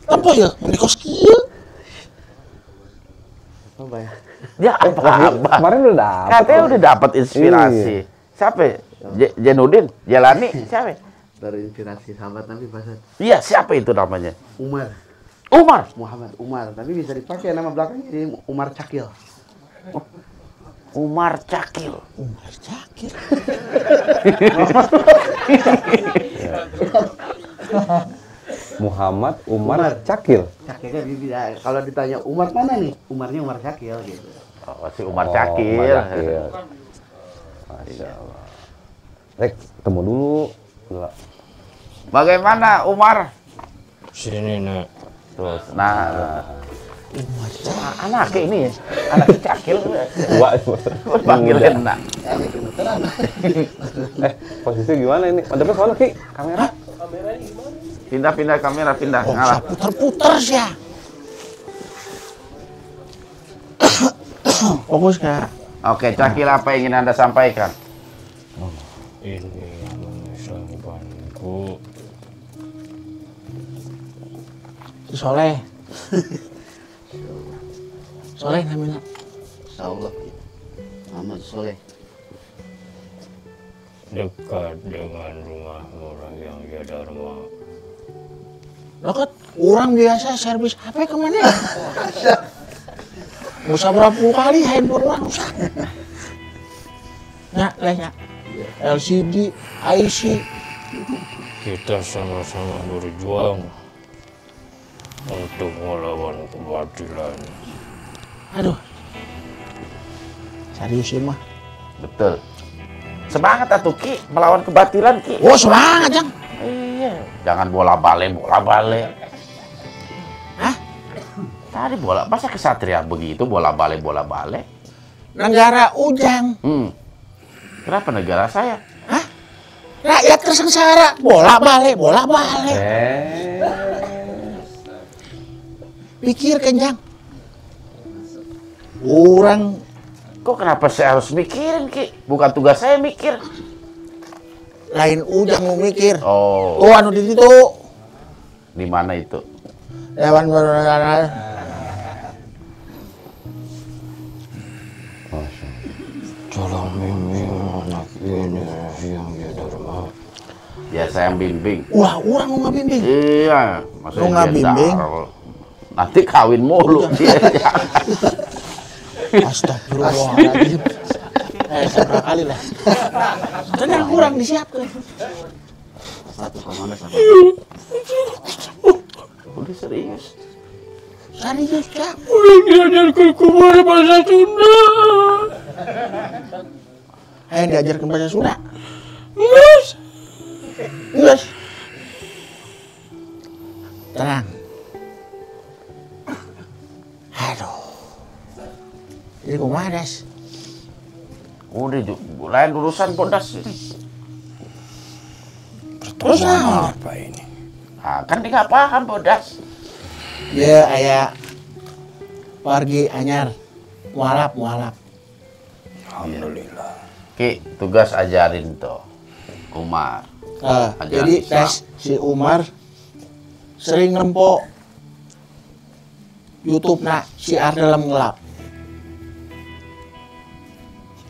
Apa ya? Menikos kieu. Apa ya? Ya apa? Kemarin udah dapet. Katanya udah dapat inspirasi. Siapa? Jenudin, Jelani, siapa? Dari inspirasi sahabat Nabi Basan. Iya, siapa itu namanya? Umar. Umar. Muhammad Umar. Tapi bisa dipakai nama belakangnya jadi Umar Cakil. Umar Cakil. Umar Cakil. Muhammad Umar Cakil. Cakilnya bisa. Kalau ditanya Umar mana nih? Umarnya Umar Cakil gitu. Oh, si Umar Oh, Cakil. Umar Cakil. Masya Allah. Rek, ketemu dulu. Bagaimana Umar? Sini nak. Terus, nah. Anak ini ya, anak Cakil. Wah, Panggil enak. posisi gimana ini? Madepnya soalnya Ki, kamera. Pindah kamera, pindah. Ngalah. Puter-puter sih ya. Fokus Kak. Oke, Cakil apa yang ingin Anda sampaikan? Ini sampanku. Si Soleh. Soleh namanya. Insyaallah. Muhammad Soleh. Dekat dengan rumah murah yang Dharma. Dekat, orang biasa servis HP kemana ya? Nggak usah berapa kali handphone orang usah. Nyak, nyak. LCD, IC. Kita sama-sama berjuang untuk melawan kebatilan. Aduh. Serius sih mah. Betul. Semangat atuh Ki, melawan kebatilan Ki. Oh semangat Jang. Iya. Jangan bola balik. Hah? Tadi masa kesatria begitu bola balik. Negara Ujang. Kenapa negara saya? Hah? Rakyat tersengsara. Bola balik. Pikirkan Jang. Orang Kok kenapa saya harus mikirin Ki? Bukan tugas saya mikir. lain Ujang mau mikir. Oh, Oh anu di situ. di mana itu? Dewan Perwakilan. Tolong bimbing anak ini yang Dharma. Ya saya yang bimbing. Wah, orang mau ngabimbing. Iya, maksudnya Lu nggak dia bimbing? darah. Nanti kawin mulu dia. Astagfirullahaladzim. Seberapa kali lah. Tenang kurang disiapkan. Satu komando sama. Udah serius. Serius Cak. Udah diajarkan kepada bahasa Sunda. Yang diajarkan bahasa Sunda. Yes. Yes. Tenang. Aduh. Jadi kumaha Das? Udah lain urusan Bodas ini. Pertemuan apa ini? Ah, kan dia nggak paham Bodas. Ya aya wargi anyar mualaf. Alhamdulillah. Ki, tugas ajarin tuh Umar. Jadi tes si Umar sering ngerempok YouTube nak siar dalam gelap.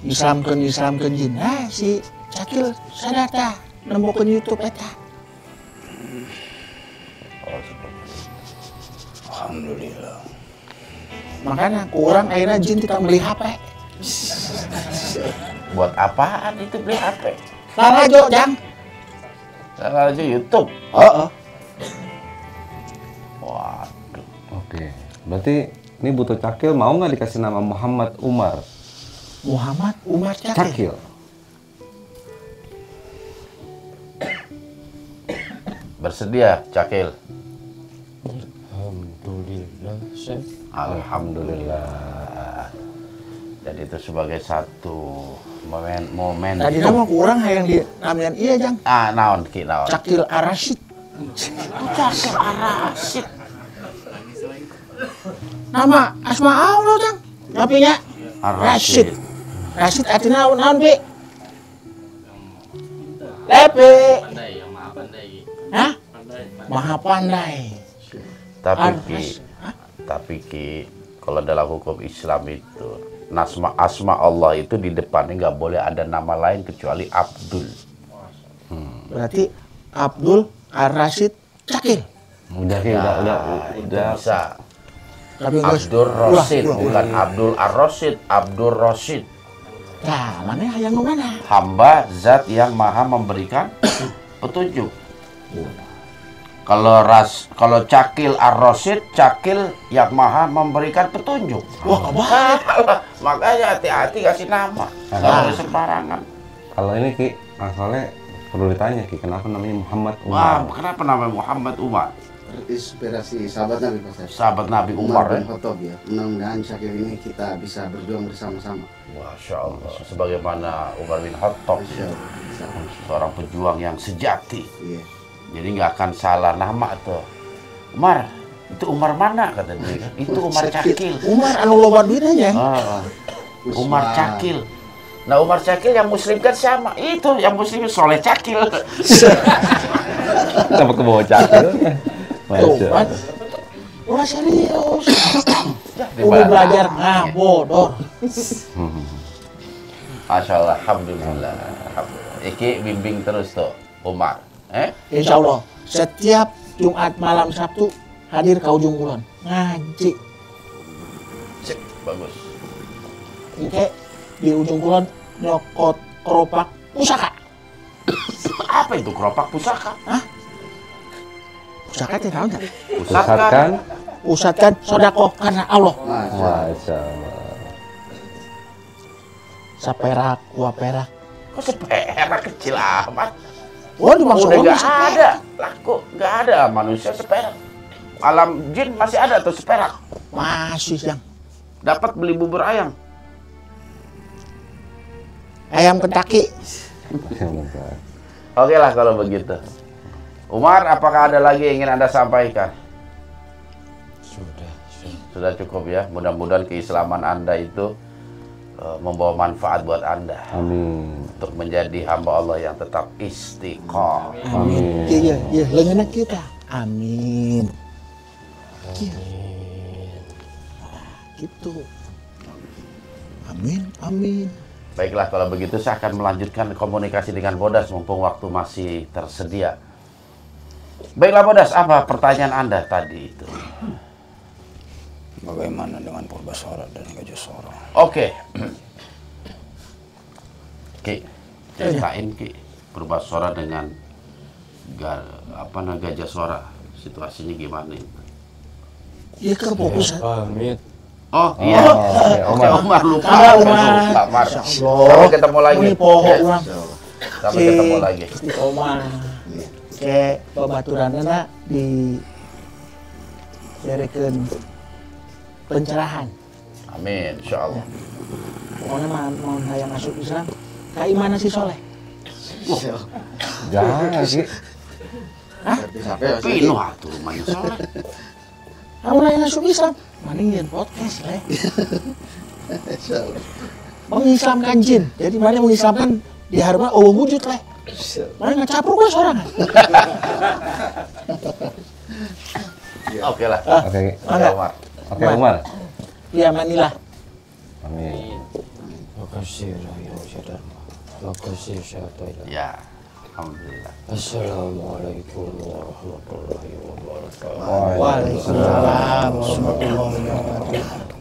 Islamkeun jin. Nah si Cakil sadata nembokeun YouTube eta. Alhamdulillah. Makanya kurang akhirnya jin kita beli HP. Buat apaan itu beli HP? Larajo Jang. Salah aja YouTube. Heeh. Waduh. Oke, berarti ini butuh Cakil mau nggak dikasih nama Muhammad Umar? Muhammad Umar Cakil. Cakil. Bersedia, Cakil? Alhamdulillah, Syekh. Alhamdulillah. Jadi itu sebagai satu momen. Tadi nama kurang yang di namian iya Jang. Naon Ki, naon? Cakil Arasid. Cakil Arasid. Nama asma Allah Jang. Napinya Rashid. Rashid artinya naon Pi? Lepe. Hah? Maha pandai. Tapi Ki, Kalau dalam hukum Islam itu asma Allah itu di depannya nggak boleh ada nama lain kecuali Abdul. Berarti Abdul Ar-Rasyid Cakil. Udah Bisa. Tapi guys, Abdul Rasyid, bukan Abdul Ar-Rasyid, Abdul Rasyid. Nah, mana yang mana? Hamba zat yang maha memberikan petunjuk. Kalau Cakil Ar-Rasyid, Cakil yang maha memberikan petunjuk. Wah, kebalik. Makanya hati-hati kasih nama. Nggak boleh sembarangan. Kalau ini Ki, Mas Soleh perlu ditanya Ki, kenapa namanya Muhammad Umar? Wah, kenapa namanya Muhammad Umar? Inspirasi sahabat Nabi Pak Ustaz. Sahabat Nabi Umar bin Khattab ya. Mudah-mudahan Syakir ini kita bisa berjuang bersama-sama. Masya Allah. Sebagaimana Umar bin Khattab, Masya Allah. seorang pejuang yang sejati. Iya. Jadi nggak akan salah nama tuh. Umar, itu Umar mana kata dia? Itu Umar Cakil. Umar anu loba duit aja. Umar Cakil. Nah Umar Cakil yang muslim kan sama. Itu yang muslim Soleh Cakil. Kenapa ke bawah Cakil? Tobat. Udah serius. Udah belajar ngabodor. Masya Allah, alhamdulillah. Iki bimbing terus tuh Umar. Insya Allah setiap Jumat malam Sabtu hadir ke ujung kulon ngaji. Cek, bagus. Ike di ujung kulon nyokot keropak pusaka. Apa itu keropak pusaka? Hah? Pusaka tidak tahu nggak? Pusatkan. Pusatkan sodako karena Allah. Masya Allah. Saperak, dua perak. Kok seperak kecil amat? Wah, dimaksud udah nggak ada, laku nggak ada manusia seperak. Alam jin masih ada tuh seperak. Masih yang dapat beli bubur ayam. Ayam Kentucky. Oke lah kalau begitu. Umar, apakah ada lagi yang ingin Anda sampaikan? Sudah cukup ya. Mudah-mudahan keislaman Anda itu membawa manfaat buat Anda. Amin. Untuk menjadi hamba Allah yang tetap istiqomah. Amin. Iya, iya, lengan kita. Amin. Gitu. Amin, amin. Baiklah kalau begitu saya akan melanjutkan komunikasi dengan Bodas mumpung waktu masih tersedia. Baiklah Bodas, apa pertanyaan Anda tadi itu? Bagaimana dengan Purbasora dan Gajasora? Oke. Ki, ceritain Ki, Purbasora dengan Gajasora, situasinya gimana itu? Iya kan fokus. Oh iya, Umar lupa. Umar. Sampai ketemu lagi. Sampai ketemu lagi. Omar. Kayak babaturanna di derekeun pencerahan. Amin, insyaallah. Pokoknya mau saya masuk Islam, kayak mana si Soleh? Jangan sih. Hah? Pinuh atuh rumahnya Soleh. Kamu nanya masuk Islam? Mendingin podcast lah. Mengislamkan jin. Jadi mana mengislamkan di harma wujud lah. Mana ngecapruk gue seorang. Oke lah. Oke. Umar. Oke Umar. Ya manilah. Amin. Makasih ya Dharma. Makasih Syaitan. Ya, alhamdulillah. Assalamualaikum warahmatullahi wabarakatuh. Waalaikumsalam warahmatullahi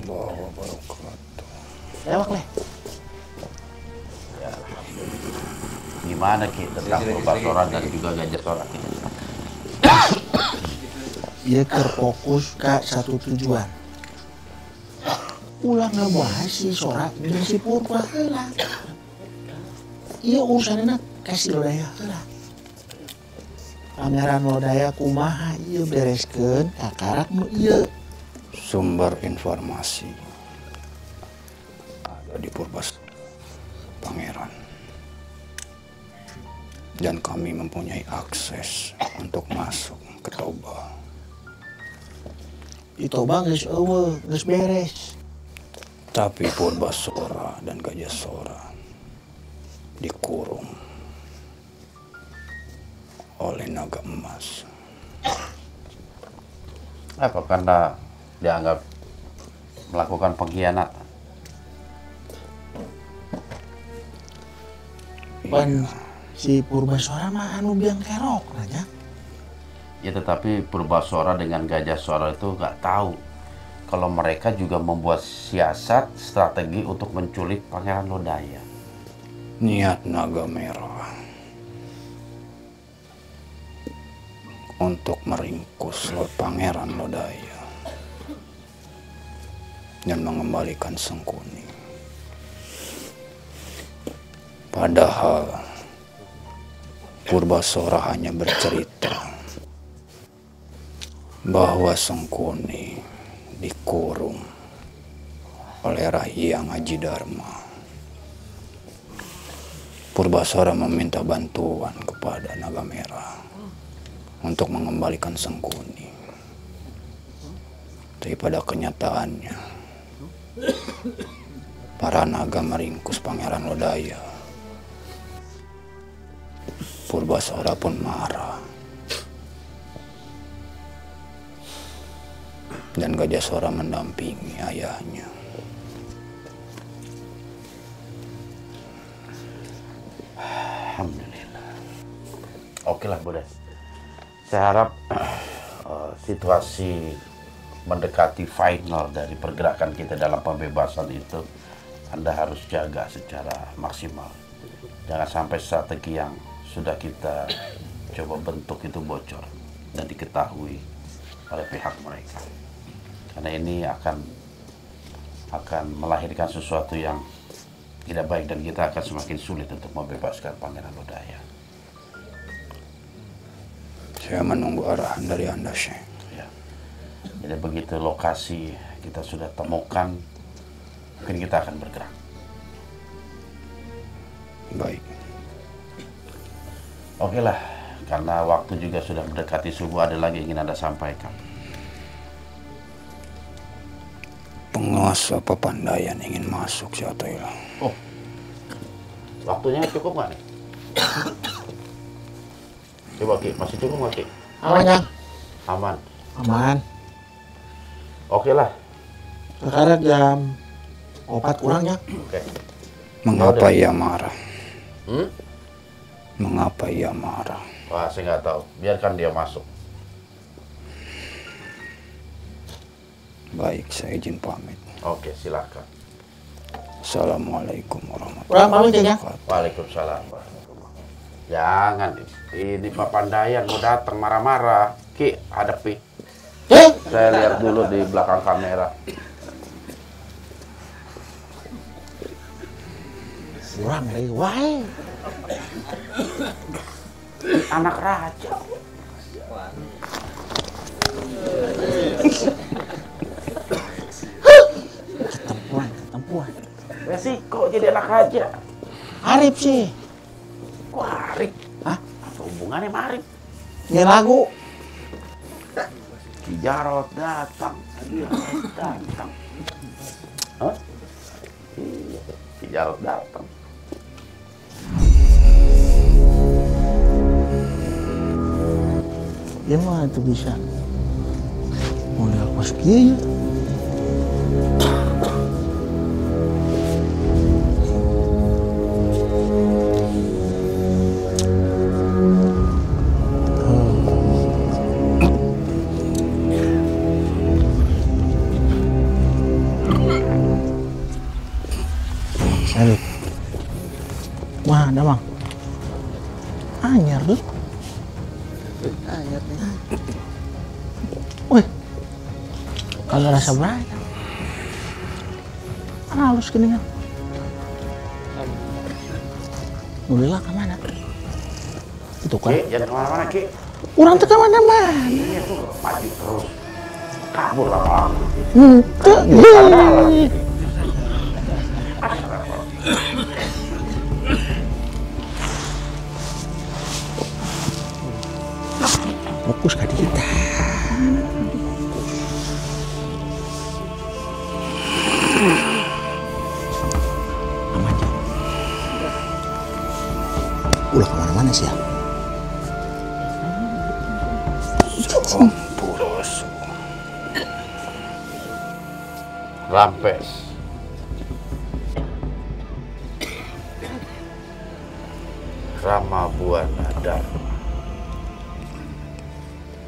wabarakatuh. Lewat leh. Ya, alhamdulillah. Gimana Ki tentang Purbasora dan juga Gajasora? Dia terfokus ke satu tujuan. Ulang ngebahas si Sora dan si Purba heula. Iya urusannya kasih lodaya heula. Pangeran lodaya kumaha ieu bereskeun kakarak nu ieu. Sumber informasi ada di Purbasora Pangeran. Dan kami mempunyai akses untuk masuk ke Toba. Di Toba geus eueuh, geus beres. Tapi Purbasora dan Gajasora dikurung oleh naga emas. Apa karena dianggap melakukan pengkhianatan. Pan si Purbasora mah anu biang kerok aja. Ya tetapi Purbasora dengan Gajah Sora itu nggak tahu kalau mereka juga membuat siasat strategi untuk menculik Pangeran Lodaya. Niat Naga Merah untuk meringkus Pangeran Lodaya dan mengembalikan Sengkuni. Padahal Purbasora hanya bercerita bahwa Sengkuni dikurung oleh Rahyang Aji Dharma. Purbasora meminta bantuan kepada Naga Merah untuk mengembalikan Sengkuni. Tapi pada kenyataannya, para naga meringkus Pangeran Lodaya. Purbasora pun marah. Dan Gajah Sora mendampingi ayahnya. Alhamdulillah. Oke lah, Bodas. Saya harap situasi mendekati final dari pergerakan kita dalam pembebasan itu Anda harus jaga secara maksimal. Jangan sampai strategi yang sudah kita coba bentuk itu bocor dan diketahui oleh pihak mereka. Karena ini akan melahirkan sesuatu yang tidak baik dan kita akan semakin sulit untuk membebaskan Pangeran Lodaya. Saya menunggu arahan dari Anda, Syekh. Ya. Jadi begitu lokasi kita sudah temukan, mungkin kita akan bergerak. Baik. Oke lah, karena waktu juga sudah mendekati subuh, ada lagi ingin Anda sampaikan. Penguasa Papandayan ingin masuk, Syekh Athaillah. Oh, waktunya cukup nggak nih? Coba Ki, masih cukup nggak Ki? Aman ya? Aman. Aman. Oke lah. Sekarang jam 4 kurang ya. Oke. Mengapa ia marah? Hmm? Mengapa ia marah? Wah, saya nggak tahu. Biarkan dia masuk. Baik, saya izin pamit. Oke, silakan. Assalamualaikum warahmatullahi Pulang pamit ya. wabarakatuh. Waalaikumsalam. Jangan, ini Papandayan mau datang marah-marah. Ki, hadapi. Saya lihat dulu di belakang kamera. Kurang dari wae. Anak raja. Ketempuan. Resiko jadi anak raja. Arif sih. Kok Arif? Hah? Apa hubungannya sama Arif? Nyanyi lagu. Ki Jarot datang. Datang. Hah? Iya, Ki Jarot datang. Gimana tuh bisa? Model pas kieu. Salut. Wah, ada bang. Anyar tuh. Anyar nih. Wih, kalau rasa banyak. Halus gini kan. Nulila kemana? Itu kan. Ki, jangan kemana-mana Ki. Orang tuh kemana-mana. Iya tuh, maju terus. Kabur lama. Tuh. Fokus ke kita. Aman ya. Ulah kemana-mana sih ya. Sampurasu. Rampes. Rama Buana Dharma.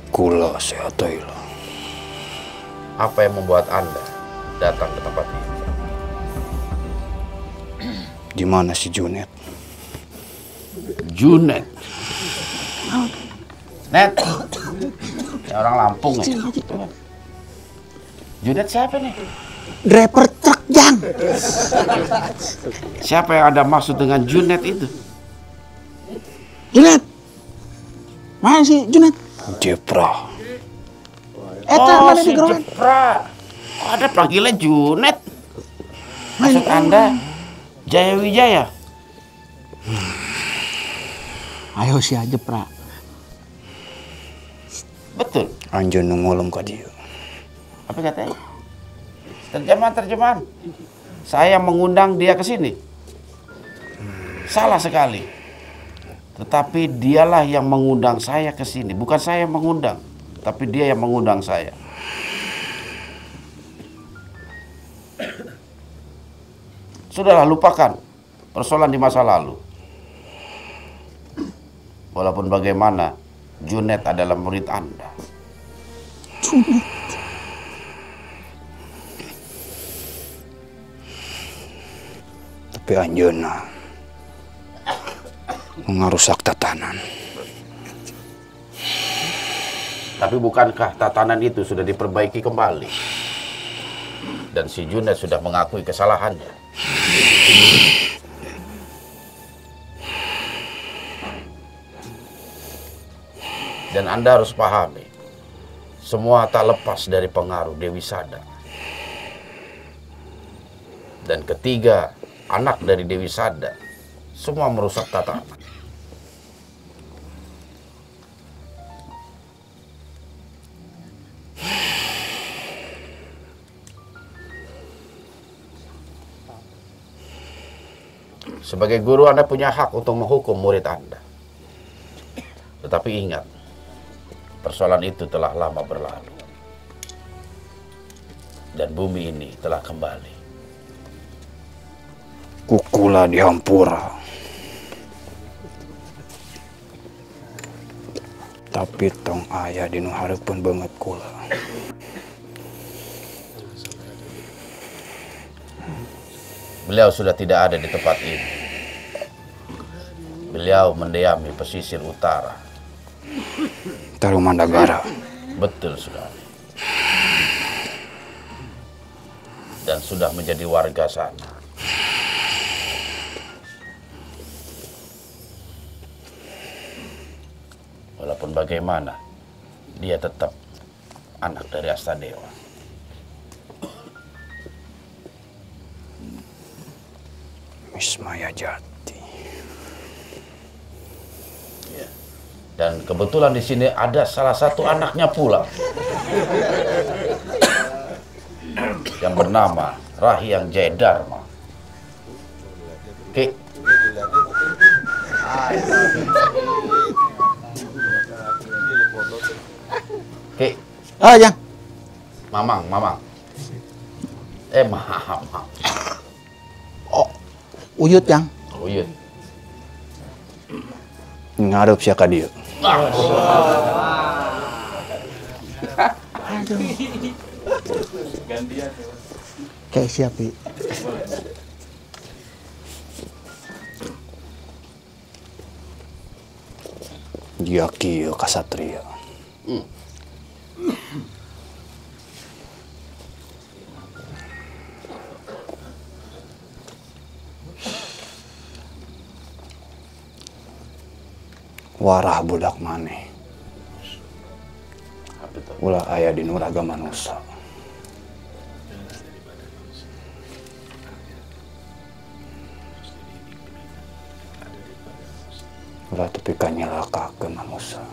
Kula seatoila. Apa yang membuat Anda datang ke tempat ini? Di mana si Junet? Junet. Net. Ya, orang Lampung ya. Junet siapa nih? Driver truk, Jang. Siapa yang ada maksud dengan Junet itu? Junet. Mana sih Junet? Jepra. Mana si di gerokan? Jepra. Kok ada panggilan Junet? Maksud Anda Jaya Wijaya? Ayo si aja, Pra. Betul. Anjeun nu ngolong ka dieu. Apa katanya? Terjemahan. Saya mengundang dia ke sini. Salah sekali. Tetapi dialah yang mengundang saya ke sini. Bukan saya yang mengundang, tapi dia yang mengundang saya. Sudahlah, lupakan persoalan di masa lalu. Walaupun bagaimana, Junet adalah murid Anda. Junet. Tapi anjeunna ngarusak tatanan. Tapi bukankah tatanan itu sudah diperbaiki kembali? Dan si Junet sudah mengakui kesalahannya. Dan Anda harus pahami, semua tak lepas dari pengaruh Dewi Sada. Dan ketiga anak dari Dewi Sada, semua merusak tatanan. Sebagai guru, Anda punya hak untuk menghukum murid Anda. Tetapi ingat, persoalan itu telah lama berlalu. Dan bumi ini telah kembali. Kukula dihampura. Tapi tong aya dinu hareupeun banget kula. Beliau sudah tidak ada di tempat ini. Beliau mendiami pesisir utara. Tarumandagara. Betul sekali. Dan sudah menjadi warga sana. Walaupun bagaimana, dia tetap anak dari Astadewa. Wismaya Jati. Ya. Dan kebetulan di sini ada salah satu anaknya pula yang bernama Rahyang Jayadharma. Oke. Oke. Ah, Jang. Mamang. Mamang. Oh, Uyut, Jang. Uyut. Ngarep sia ka dieu. Aduh. Kayak siapa? Dia kieu kasatria. Warah budak maneh. Ulah aya di nuraga manusia. Ulah tepi kanyelakakeun manusia.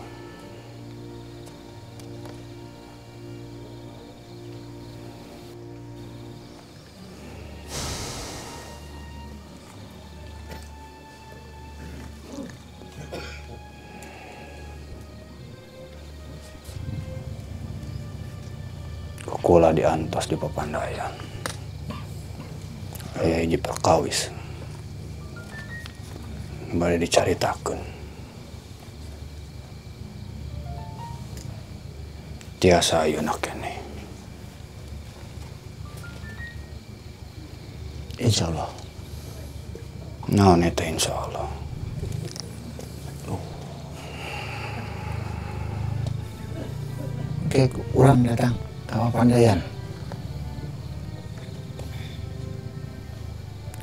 Kukula diantos di Papandayan. Aya hiji perkawis. Bade dicaritakeun. Tiasa ayeuna keneh. Insyaallah. Naon eta insyaallah. Oke, urang datang ke Pandayan.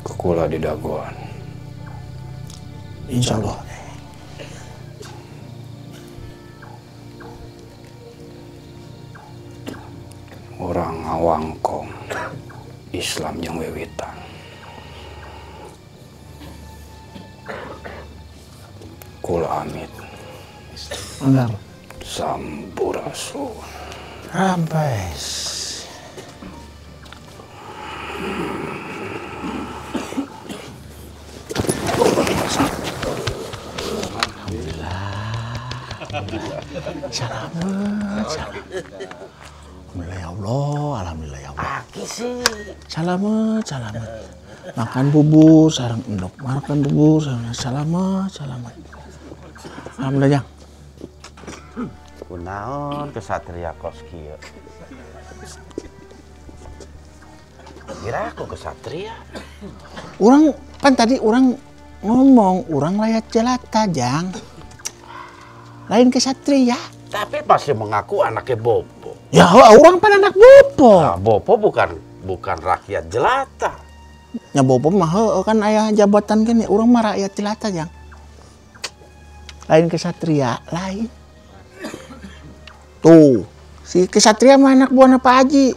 Kukula di dagoan. Insyaallah. Orang ngawangkong Islam jeung wiwitan. Kula amit Benar. sampurasun. Rampes. Selamat. Alhamdulillah ya Allah, alhamdulillah ya Allah. Aki sih. Selamat. Makan bubur sareng endok, makan bubur sareng selamat. Alhamdulillah Jang. Kunaon kesatria kos kieu? Kira aku kesatria. Orang kan tadi orang ngomong orang layak jelata Jang. Lain kesatria. Tapi masih mengaku anaknya Bopo. Ya orang pan anak Bopo. Nah, Bopo bukan rakyat jelata. Ya Bopo mah kan ayah jabatan kan ya orang mah rakyat jelata Jang. Lain kesatria, lain. Tuh, si kesatria mah anak buahnya Pak Haji.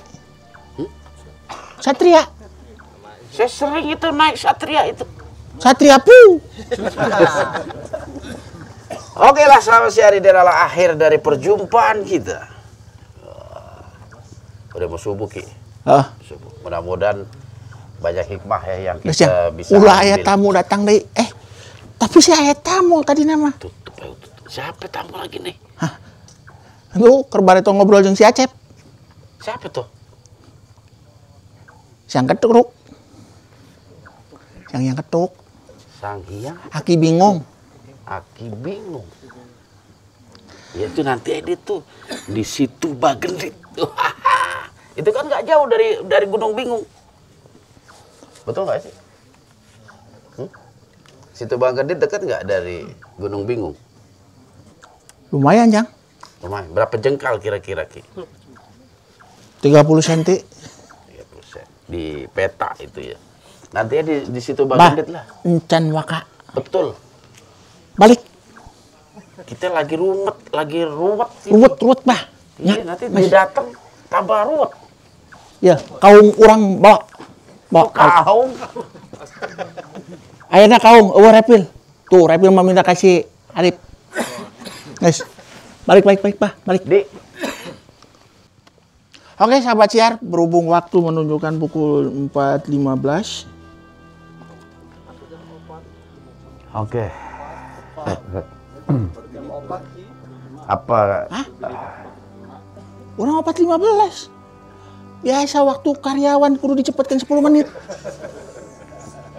Satria. Saya sering itu naik satria itu. Satria Pu. Oke lah, selamat siang, adalah akhir dari perjumpaan kita. Udah mau subuh Ki. Subuh. Mudah-mudahan banyak hikmah ya yang kita bisa ulah ayat tamu datang deh. Tapi si ayat tamu tadi nama. Tutup. Siapa tamu lagi nih? Hah? Lu kerbare tong ngobrol jeung si Acep. Siapa tuh? Yang ketuk. Yang ketuk. Sang Hyang. Aki bingung. Ya itu nanti edit tuh di situ Bagendit. Itu kan nggak jauh dari Gunung Bingung. Betul nggak sih? Situ Bagendit dekat nggak dari Gunung Bingung? Lumayan, Jang. Lumayan. Berapa jengkal kira-kira Ki? 30 cm. 30 cm. Di peta itu ya. Nanti ya di situ Bagendit lah. Encan waka. Betul. Balik. Kita lagi ruwet. Ruwet, Bah. Iya, nanti dia datang tambah ruwet. Ya, kaum orang bawa. Kaum. Ayeuna kaum eueuh repil. Tuh, repil mah minta kasih Arif. Guys. Balik, Bah. Balik. Oke, sahabat siar, berhubung waktu menunjukkan pukul 4.15. Oke. Apa? Hah? Orang 4.15. Biasa waktu karyawan kudu dicepetkan 10 menit.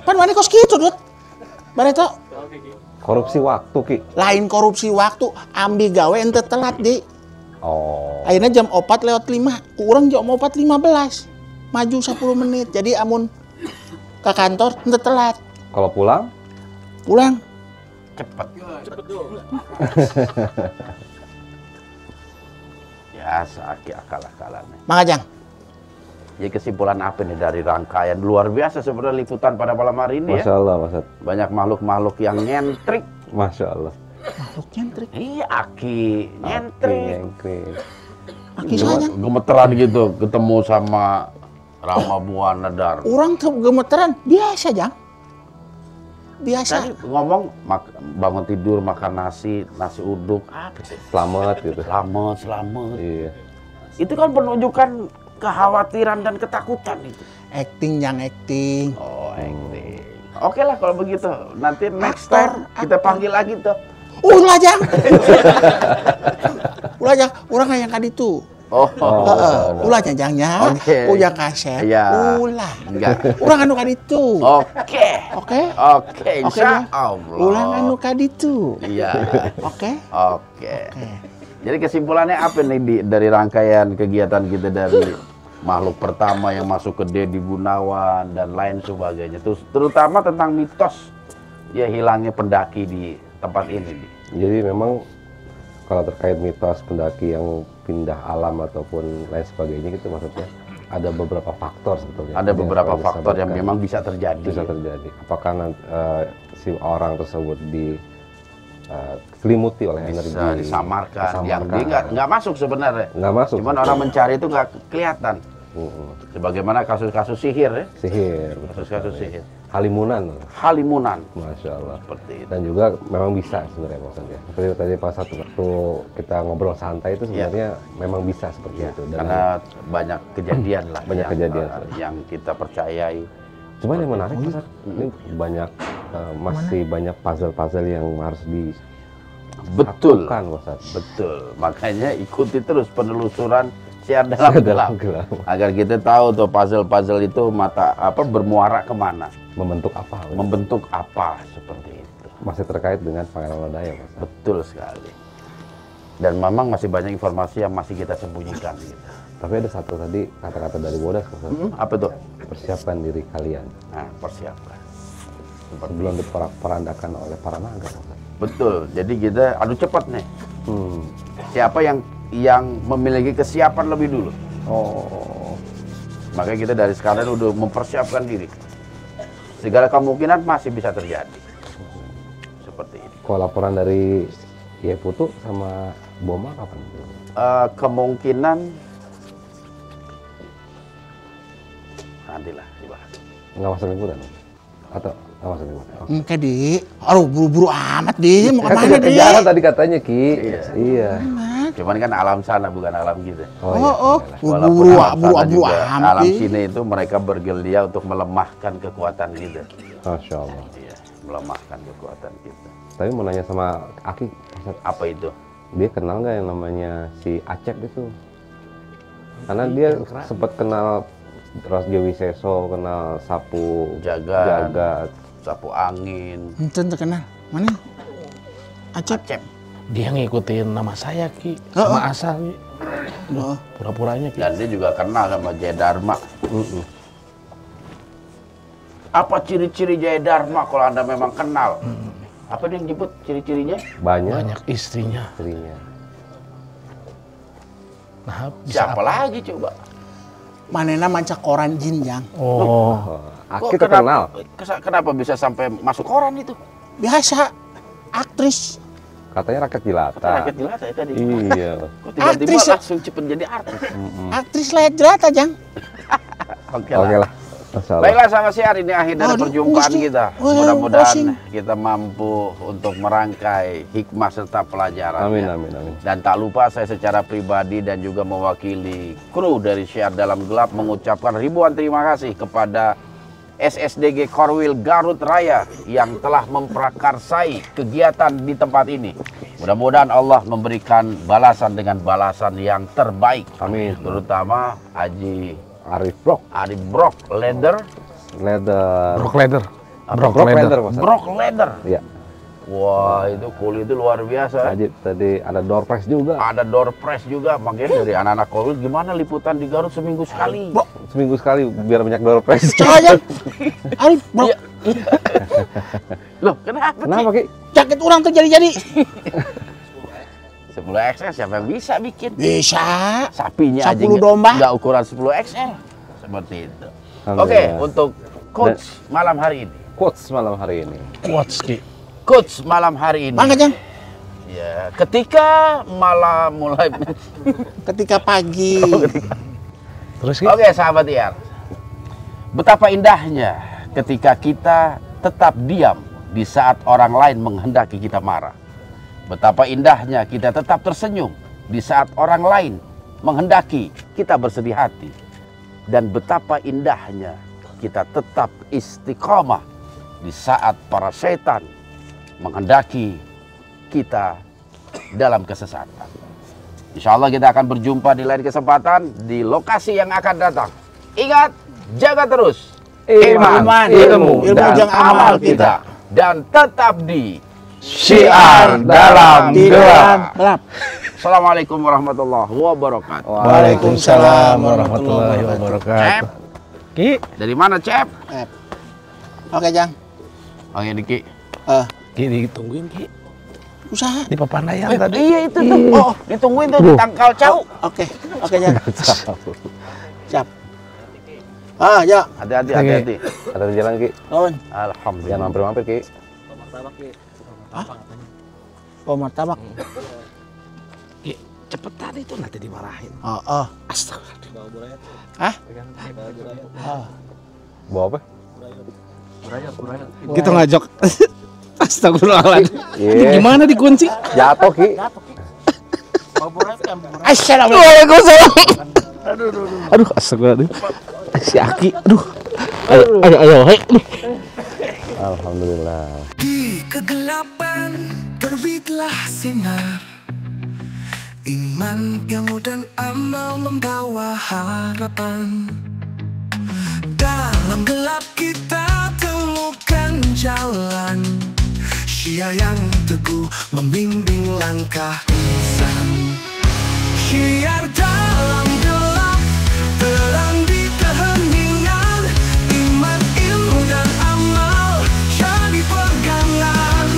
Pan mana kos gitu, Dut? Bareto. Korupsi waktu, Ki. Lain korupsi waktu, ambil gawe ente telat, Di. Oh. Akhirnya jam 4:05, kurang jam 4.15. Maju 10 menit. Jadi amun ke kantor ente telat. Kalau pulang? Pulang. Cepet dong. Biasa akal-akalannya. Mangga, Jang. Jadi kesimpulan apa nih dari rangkaian luar biasa sebenarnya liputan pada malam hari ini Masya Allah, Mas. Banyak makhluk-makhluk yang nyentrik. Masya Allah. Makhluk nyentrik. Iya, Aki nyentrik. Aki sayang. Gemeteran gitu ketemu sama Rama Buana Dharma. Orang tuh gemeteran biasa, Jang. Biasa. Tadi ngomong bangun tidur makan nasi uduk, apa sih? Selamat gitu. Selamat. Iya. Itu kan penunjukan kekhawatiran dan ketakutan itu. Acting, Jang, acting. Oh, acting. Oke lah kalau begitu. Nanti next time kita panggil lagi tuh. Ulah, Jang. Ulah, Jang. Orang kayak kali itu. Ulah jajangnya. Oke. Ujang kaset. Iya. Ulah. Enggak. Urang anu ka ditu. Oke. Oke. Oke, insya ya. Allah. Ulang anu ka ditu. Iya. Oke. Oke. Jadi kesimpulannya apa nih dari rangkaian kegiatan kita dari makhluk pertama yang masuk ke Dedi Gunawan dan lain sebagainya. Terutama tentang mitos ya hilangnya pendaki di tempat ini. Jadi memang kalau terkait mitos pendaki yang pindah alam ataupun lain sebagainya gitu, maksudnya ada beberapa faktor sebetulnya. Ada beberapa yang faktor yang disebabkan. memang bisa terjadi. Bisa terjadi. Apakah si orang tersebut diselimuti oleh energi, Bisa disamarkan. Yang dia nggak masuk sebenarnya. Nggak masuk. Cuman orang mencari itu nggak kelihatan. Sebagaimana kasus-kasus sihir ya. Sihir. Kasus-kasus sihir. Halimunan. Halimunan. Masya Allah. Seperti itu. Dan juga memang bisa sebenarnya maksudnya. Seperti tadi pas waktu kita ngobrol santai itu sebenarnya memang bisa seperti itu. Dan Karena banyak kejadian lah. banyak kejadian. Yang kita percayai. Cuman yang menarik Mas, ini banyak masih banyak puzzle-puzzle yang harus Betul. disatukan, Mas. Betul. Makanya ikuti terus penelusuran Syiar Dalam Gelap. Agar kita tahu tuh puzzle-puzzle itu bermuara kemana. Membentuk apa? Membentuk apa seperti itu. Masih terkait dengan Pangeran Lodaya, Mas. Betul sekali. Dan memang masih banyak informasi yang masih kita sembunyikan gitu. Tapi ada satu tadi kata-kata dari Bodas, Mas. Apa tuh? Persiapkan diri kalian. Nah, persiapkan. Sebelum diperandakan oleh para naga, Mas. Betul. Jadi kita adu cepat nih. Siapa yang memiliki kesiapan lebih dulu. Makanya kita dari sekarang udah mempersiapkan diri. Segala kemungkinan masih bisa terjadi. Seperti ini. Kalau laporan dari Ye Putu sama Boma kapan? Kemungkinan nantilah dibahas. Nggak masuk liputan? Atau nggak masuk liputan? Oke, Di. Aduh, buru-buru amat, Di. Mau Kan kemana, tidak Di? kejalan tadi katanya, Ki. Iya. Cuman kan alam sana bukan alam kita. Buru-buru amat, alam Di. sini itu mereka bergelia untuk melemahkan kekuatan kita. Masya Allah. Iya, melemahkan kekuatan kita. Tapi mau nanya sama Aki, apa itu? Dia kenal nggak yang namanya si Acep itu? Karena dia sempat kenal Rasjo Wiseso, kenal Sapu Jagat, Sapu Angin. Enten terkenal. Mana? Acep. Dia ngikutin nama saya, Ki. Sama asal, Ki. Pura-puranya, Ki. Dan dia juga kenal sama Jaya Dharma. Apa ciri-ciri Jaya Dharma kalau Anda memang kenal? Apa dia yang nyebut ciri-cirinya? Banyak istrinya. Nah, siapa lagi coba? Manena manca koran jin, Jang. Aki terkenal. Kenapa bisa sampai masuk koran itu? Biasa. Aktris. Katanya rakyat jelata. Rakyat jelata ya tadi. Iya. Kok tiba-tiba Aktris, langsung cepet jadi artis? Aktris layak jelata, Jang. Oke lah. Baiklah sama Syiar, ini akhir dari perjumpaan kita. Mudah-mudahan pusing. kita mampu untuk merangkai hikmah serta pelajaran. Amin, amin, amin. Dan tak lupa saya secara pribadi dan juga mewakili kru dari Syiar Dalam Gelap mengucapkan ribuan terima kasih kepada SSDG Korwil Garut Raya yang telah memprakarsai kegiatan di tempat ini. Mudah-mudahan Allah memberikan balasan dengan balasan yang terbaik. Amin. Terutama Haji Arif Brok. Leather. Brok Leather. Brok Leather. Iya. Wah, itu kulit itu luar biasa. Tadi ada door prize juga. Ada door prize juga. Makanya dari anak-anak Korwil gimana liputan di Garut seminggu sekali? Seminggu sekali biar banyak door prize. Cahaya. Arif, Bro. Loh, kenapa? Kenapa, Ki? Jaket orang tuh jadi-jadi. 10 XL siapa yang bisa bikin? Bisa. Sapinya aja 10 domba. nggak ukuran 10 XL. Seperti itu. Oke, untuk coach malam hari ini. Coach malam hari ini. Coach malam hari ini. Bangga, Jang. Ya, ketika malam mulai ketika pagi. Terus, Oke, sahabat Syiar. Betapa indahnya ketika kita tetap diam di saat orang lain menghendaki kita marah. Betapa indahnya kita tetap tersenyum di saat orang lain menghendaki kita bersedih hati. Dan betapa indahnya kita tetap istiqomah di saat para setan menghendaki kita dalam kesesatan. Insya Allah kita akan berjumpa di lain kesempatan di lokasi yang akan datang. Ingat, jaga terus iman, ilmu, dan amal kita. Dan tetap di Syiar Dalam Gelap. Assalamualaikum warahmatullahi wabarakatuh. Waalaikumsalam warahmatullahi wabarakatuh. Cep, Ki, dari mana Cep? Oke, Jang. Oke, Ki. Ki ditungguin Ki. Usaha. Di Papandayan tadi. Iya itu tuh. Oh, ditungguin tuh di Tangkal Cau. Oke, Jang. Siap. Ya. Hati-hati. Ada di jalan Ki. Nuhun. Alhamdulillah. Jangan mampir-mampir Ki. Oh, martabak. Ki, cepetan itu nanti dimarahin. Astagfirullah. Hah? Bawa apa? Kita ngajak. Astagfirullahaladzim. Iya. Gimana dikunci? Jatuh Ki. Assalamualaikum. Aduh, astagfirullahaladzim. Si Aki, aduh. Ayo, hei. Alhamdulillah. Di kegelapan terbitlah sinar, iman, ilmu dan amal membawa harapan. Dalam gelap kita temukan jalan, Syiar yang teguh membimbing langkah insan. Syiar dalam gelap, terang di keheningan, iman, ilmu dan amal jadi pegangan.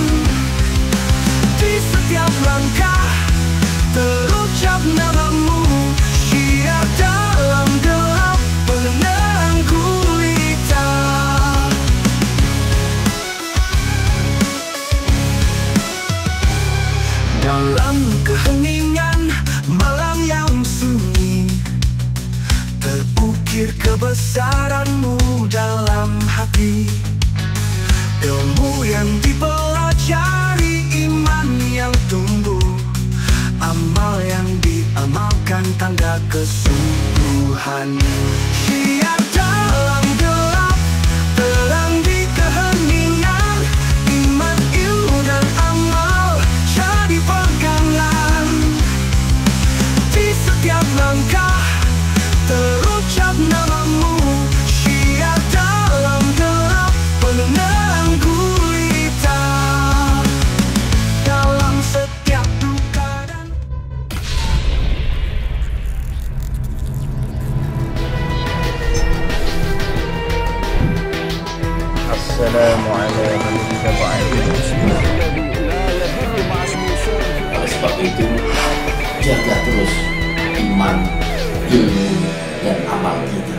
Di setiap langkah terucap namamu, Syiar dalam gelap, penerang gulita. Dalam keheningan malam yang sunyi, terukir kebesaranmu dalam hati. Ilmu yang dipelajari, iman yang tumbuh, amal yang diamalkan, tanda kesungguhan. Syiar dalam gelap, terang di keheningan, iman, ilmu dan amal jadi pegangan. Di setiap langkah terucap namamu, Syiar dalam gelap, penerang gulita. Dalam setiap duka dan Assalamualaikum Oleh sebab itu, jaga terus iman, ilmu, dan amal kita.